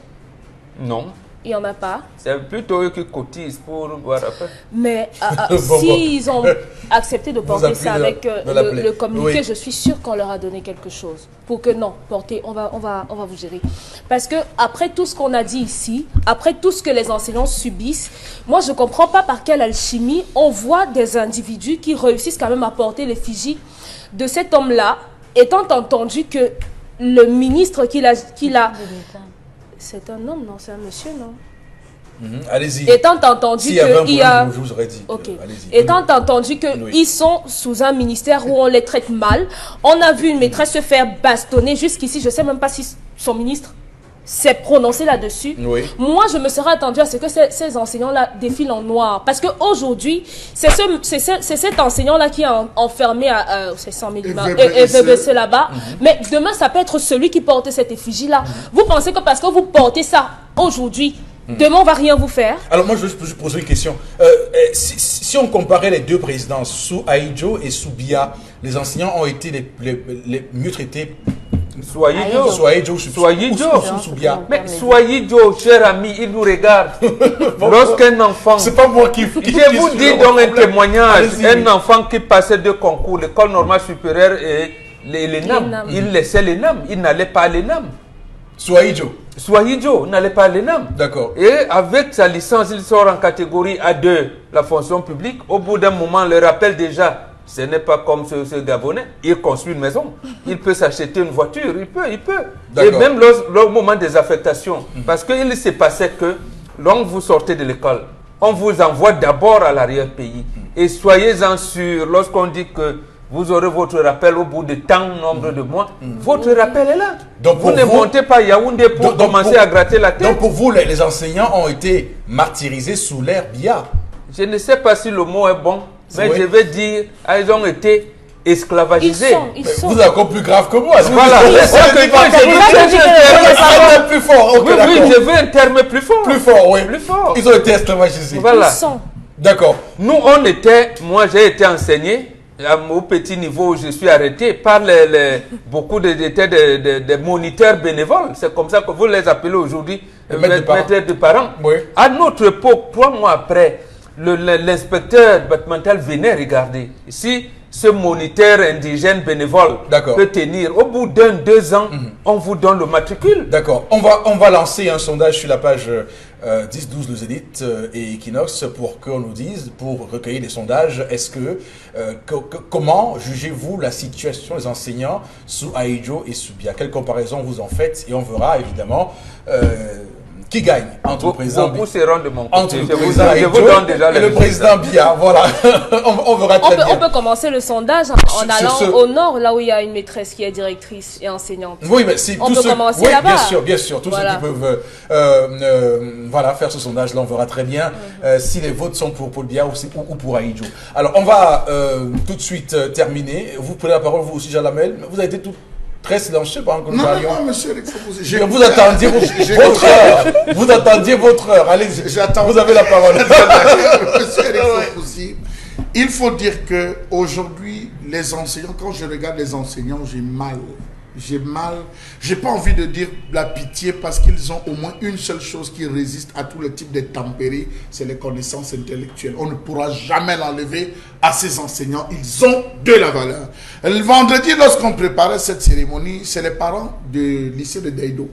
Non. Il n'y en a pas. C'est plutôt eux qui cotisent pour voir après. Mais s'ils ont accepté de porter ça avec le communiqué, je suis sûre qu'on leur a donné quelque chose. Pour que non, portez, on va vous gérer. Parce que après tout ce qu'on a dit ici, après tout ce que les enseignants subissent, moi je ne comprends pas par quelle alchimie on voit des individus qui réussissent quand même à porter l'effigie de cet homme-là, étant entendu que le ministre qu'il a c'est un homme, non? C'est un monsieur, non? Allez-y. Étant entendu qu'il y a... Je vous aurais dit. Ok. Étant entendu qu'ils sont sous un ministère où on les traite mal, on a vu une maîtresse se faire bastonner jusqu'ici. Je ne sais même pas si son ministre s'est prononcé là-dessus. Oui. Moi, je me serais attendu à ce que ces enseignants-là défilent en noir. Parce qu'aujourd'hui, c'est cet enseignant-là qui est enfermé à 100 000 EVBC là-bas. Mais demain, ça peut être celui qui porte cette effigie-là. Vous pensez que parce que vous portez ça aujourd'hui, demain, on ne va rien vous faire? Alors moi, je vais juste poser une question. Si on comparait les deux présidents, sous Aïdjo et sous Biya, les enseignants ont été les mieux traités Soyejo, Soubia. Mais Soyejo, cher ami, il nous regarde. Lorsqu'un enfant... C'est pas moi qui Je vous dis donc un témoignage. Un enfant qui passait deux concours, l'école normale supérieure et l'ENAM. Il laissait l'ENAM, il n'allait pas à l'ENAM. Soyejo n'allait pas à l'ENAM. D'accord. Et avec sa licence, il sort en catégorie A2, la fonction publique. Au bout d'un moment, on le rappelle déjà, ce n'est pas comme ce Gabonais. Il construit une maison, il peut s'acheter une voiture, il peut. Et même au moment des affectations, parce qu'il s'est passé que, lorsque vous sortez de l'école, on vous envoie d'abord à l'arrière-pays. Et soyez-en sûrs, lorsqu'on dit que vous aurez votre rappel au bout de tant nombre de mois. Votre rappel est là. Donc vous ne montez pas à Yaoundé pour commencer à gratter la tête. Donc pour vous, les enseignants ont été martyrisés sous l'ère Biya. Je ne sais pas si le mot est bon, mais je vais dire, ils ont été esclavagisés. Ils sont. Vous êtes encore plus grave que moi. Voilà. Plus fort. Oui, je veux un terme plus fort. Plus fort, oui. Plus fort. Ils ont été esclavagisés. Voilà. D'accord. Nous, moi j'ai été enseigné. Au petit niveau où je suis arrêté par beaucoup de moniteurs bénévoles. C'est comme ça que vous les appelez aujourd'hui, maîtres de parents. Oui. À notre époque, 3 mois après, l'inspecteur bâtimental venait regarder. Si ce moniteur indigène bénévole peut tenir, au bout d'1-2 ans, on vous donne le matricule. D'accord. On va lancer un sondage sur la page 10-12 le Zénith et Equinox pour qu'on nous dise, pour recueillir des sondages, est-ce que, comment jugez-vous la situation des enseignants sous Aïdjo et sous Biya? Quelle comparaison vous en faites? Et on verra évidemment qui gagne entre le président Beaucoup seront de mon côté. Je vous donne déjà le président Biya. Voilà. on verra très bien. On peut commencer le sondage en allant au nord, là où il y a une maîtresse qui est directrice et enseignante. Oui, mais si on peut commencer là-bas. Bien sûr. Tous ceux qui peuvent faire ce sondage-là, on verra très bien si les votes sont pour Paul Biya ou pour Aïdjo. Alors, on va tout de suite terminer. Vous prenez la parole, vous aussi, Jean Lamel. Vous avez été très silencieux pendant que nous parlions. Non, monsieur, vous attendiez votre heure. Vous attendiez votre heure. Allez, vous avez la parole. Monsieur, il faut dire que aujourd'hui, les enseignants, quand je regarde les enseignants, j'ai mal. J'ai pas envie de dire la pitié parce qu'ils ont au moins une seule chose qui résiste à tous les types de tempéries, c'est les connaissances intellectuelles. On ne pourra jamais l'enlever à ces enseignants. Ils ont de la valeur. Le vendredi, lorsqu'on préparait cette cérémonie, c'est les parents du lycée de Deido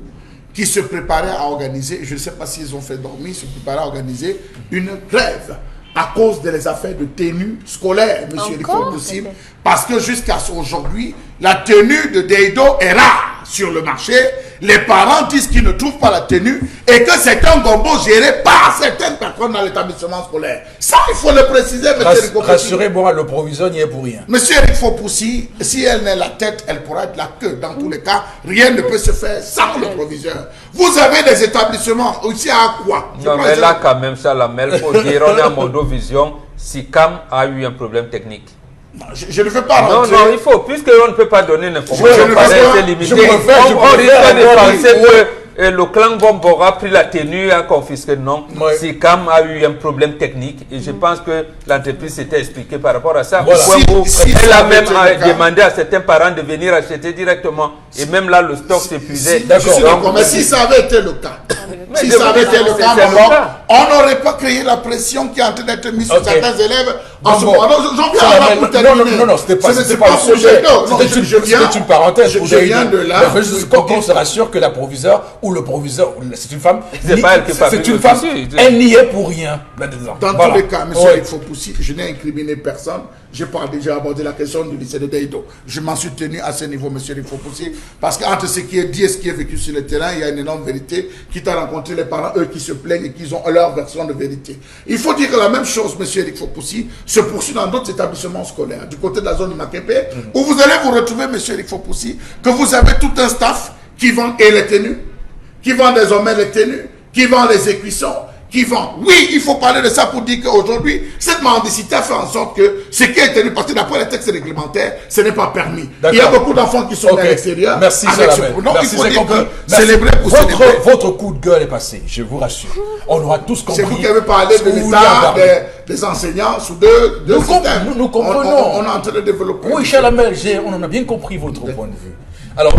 qui se préparaient à organiser, je ne sais pas s'ils ont fait dormir, se préparaient à organiser une grève à cause des affaires de tenue scolaire, monsieur possible, parce que jusqu'à aujourd'hui, la tenue de Deido est rare sur le marché. Les parents disent qu'ils ne trouvent pas la tenue et que c'est un gombo géré par certaines personnes dans l'établissement scolaire. Ça, il faut le préciser, monsieur Rico. Rassurez-moi, le proviseur n'y est pour rien. Monsieur Rico Poussi, si elle n'est la tête, elle pourra être la queue. Dans tous les cas, rien ne peut se faire sans le proviseur. Vous avez des établissements aussi à quoi? Non, mais là, quand même, ça, la mêle, faut dire, on est à Mondovision. SICAM a eu un problème technique. Non, je ne veux pas rentrer. Non, il faut, puisqu'on ne peut pas donner une information pareille, c'est limité. On risque de penser que le clan Bombo a pris la tenue, a confisqué. Non, SICAM a eu un problème technique et je pense que l'entreprise s'était expliquée par rapport à ça. Voilà. Elle a même demandé à certains parents de venir acheter directement et même là le stock s'épuisait. D'accord, mais si ça avait été le cas, on n'aurait pas créé la pression qui est en train d'être mise sur certains élèves en ce moment. Non, c'était pas le sujet. C'était une parenthèse. Je viens de là. Qu'on se rassure que la proviseure ou le proviseur, c'est une femme. C'est une femme. Elle n'y est pour rien. Dans tous les cas, monsieur Rifopoussi, je n'ai incriminé personne. Je n'ai pas déjà abordé la question du lycée de Deido. Je m'en suis tenu à ce niveau, monsieur Rifopoussi, parce qu'entre ce qui est dit et ce qui est vécu sur le terrain, il y a une énorme vérité. Quitte à rencontrer les parents, eux qui se plaignent et qui ont leur version de vérité. Il faut dire que la même chose, monsieur Rifopoussi, se poursuit dans d'autres établissements scolaires, du côté de la zone du Makepe, où vous allez vous retrouver, monsieur Rifopoussi, que vous avez tout un staff qui vend les tenues, qui vend désormais les tenues, qui vend les écuissons, qui vend. Oui, il faut parler de ça pour dire qu'aujourd'hui, cette mendicité a fait en sorte que ce qui est tenu, parce que d'après les textes réglementaires, ce n'est pas permis. Il y a beaucoup d'enfants qui sont à l'extérieur. Merci, donc il faut dire que célébrer pour célébrer. Votre coup de gueule est passé, je vous rassure. On aura tous compris. C'est vous qui avez parlé de l'état des enseignants sous deux systèmes. Nous comprenons. On est en train de développer. Oui, cher Lamel, on en a bien compris votre point de vue. Alors,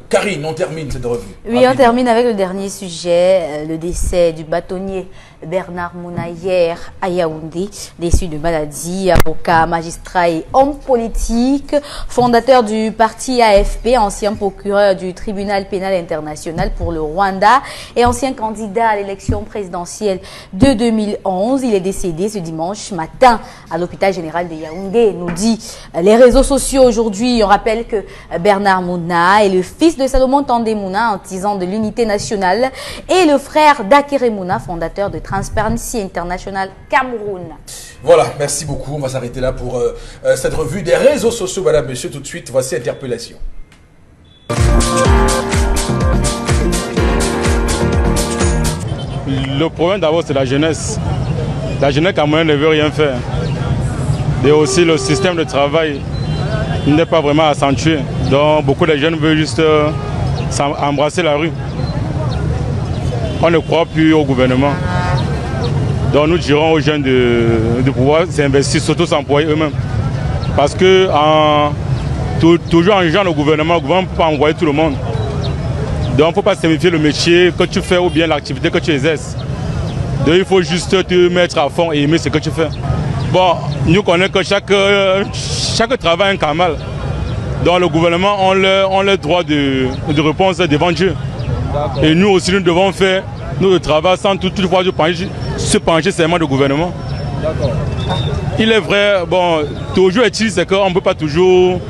Karine, on termine cette revue. Oui, on termine avec le dernier sujet, le décès du bâtonnier Bernard Mouna hier à Yaoundé, déçu de maladie, avocat, magistrat et homme politique, fondateur du parti AFP, ancien procureur du tribunal pénal international pour le Rwanda et ancien candidat à l'élection présidentielle de 2011. Il est décédé ce dimanche matin à l'hôpital général de Yaoundé, nous dit les réseaux sociaux aujourd'hui. On rappelle que Bernard Mouna est le fils de Salomon Tandé Mouna, artisan de l'unité nationale, et le frère d'Akere Mouna, fondateur de Transparency International Cameroun. Voilà, merci beaucoup. On va s'arrêter là pour cette revue des réseaux sociaux. Madame, monsieur, tout de suite, voici Interpellation. Le problème d'abord, c'est la jeunesse. La jeunesse camerounaise ne veut rien faire. Et aussi le système de travail n'est pas vraiment accentué. Donc beaucoup de jeunes veulent juste embrasser la rue. On ne croit plus au gouvernement. Donc nous dirons aux jeunes de pouvoir s'investir, surtout s'employer eux-mêmes. Parce que toujours en jugeant le gouvernement ne peut pas envoyer tout le monde. Donc il ne faut pas simplifier le métier que tu fais ou bien l'activité que tu exerces. Donc il faut juste te mettre à fond et aimer ce que tu fais. Bon, nous connaissons que chaque travail a un kamal. Donc le gouvernement a le droit de réponse devant Dieu. Et nous aussi, nous devons faire notre travail sans toutefois se pencher seulement du gouvernement. Il est vrai, bon, toujours est-il, c'est qu'on ne peut pas toujours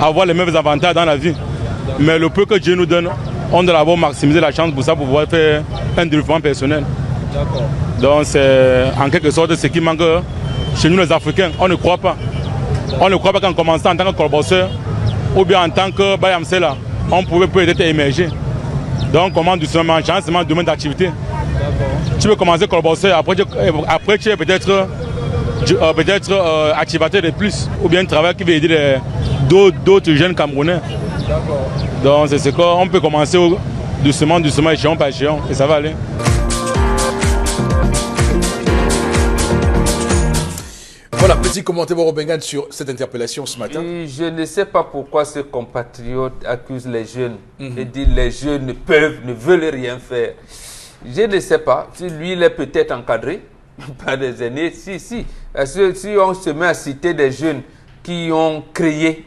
avoir les mêmes avantages dans la vie. Mais le peu que Dieu nous donne, on doit d'abord maximiser la chance pour ça, pour pouvoir faire un développement personnel. Donc c'est en quelque sorte ce qui manque chez nous les Africains. On ne croit pas. On ne croit pas qu'en commençant en tant que collaborateur ou bien en tant que Bayamsela, on pouvait peut-être émerger. Donc, comment doucement, en changeant de domaine d'activité. Tu peux commencer collaborateur, après tu es peut-être activateur de plus, ou bien un travail qui va aider d'autres jeunes Camerounais. Donc, c'est ce qu'on peut commencer doucement, échelon par échelon, et ça va aller. Voilà, petit commentaire Borobengan sur cette interpellation ce matin. Et je ne sais pas pourquoi ce compatriote accuse les jeunes et dit les jeunes ne veulent rien faire. Je ne sais pas si lui il est peut-être encadré par des aînés. Si. Parce que si on se met à citer des jeunes qui ont créé,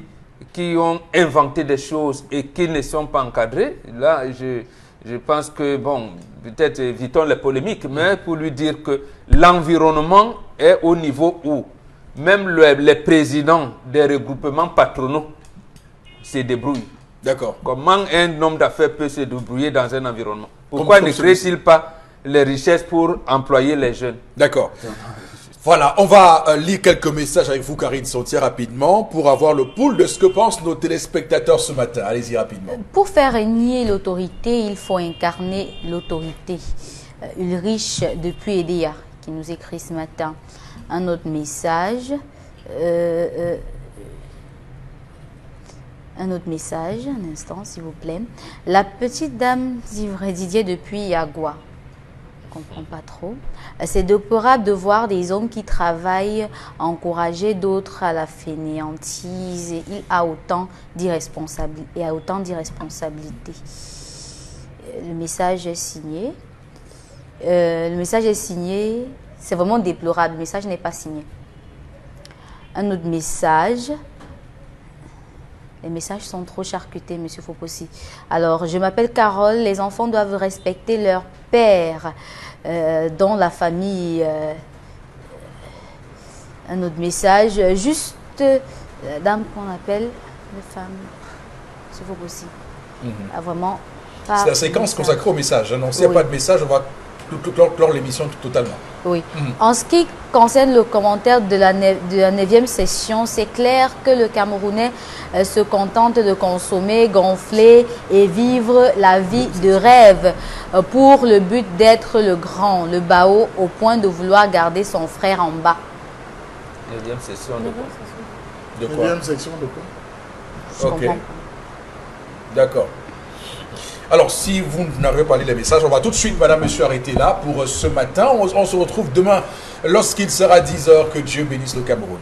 qui ont inventé des choses et qui ne sont pas encadrés, là je pense que, bon, peut-être évitons les polémiques, mais pour lui dire que l'environnement est au niveau où même les présidents des regroupements patronaux se débrouillent. D'accord. Comment un homme d'affaires peut se débrouiller dans un environnement? Pourquoi ne crée-t-il pas les richesses pour employer les jeunes? D'accord. Voilà, on va lire quelques messages avec vous, Karine Sautier, rapidement, pour avoir le pouls de ce que pensent nos téléspectateurs ce matin. Allez-y rapidement. Pour faire régner l'autorité, il faut incarner l'autorité. Ulrich depuis Edea, qui nous écrit ce matin un autre message. Un instant, s'il vous plaît. La petite dame Didier depuis Yagua. Je ne comprends pas trop. C'est déplorable de voir des hommes qui travaillent encourager d'autres à la fainéantise. Et il a autant d'irresponsabilité. Le message est signé. C'est vraiment déplorable. Le message n'est pas signé. Un autre message. Les messages sont trop charcutés, Monsieur Fopossi. Alors, je m'appelle Carole. Les enfants doivent respecter leur père dans la famille. Un autre message. Juste la dame qu'on appelle les femmes. Monsieur Fopossi. Vraiment pas. C'est la séquence consacrée au message. Non, s'il n'y a pas de message, on va clore l'émission totalement. Oui. En ce qui concerne le commentaire de la 9e session, c'est clair que le Camerounais se contente de consommer, gonfler et vivre la vie de rêve pour le but d'être le grand, le bao, au point de vouloir garder son frère en bas. 9e session de quoi? De quoi? 9e section de quoi? Je comprends. D'accord. Alors, si vous n'avez pas lu les messages, on va tout de suite, madame, monsieur, arrêter là pour ce matin. On se retrouve demain lorsqu'il sera 10 h. Que Dieu bénisse le Cameroun.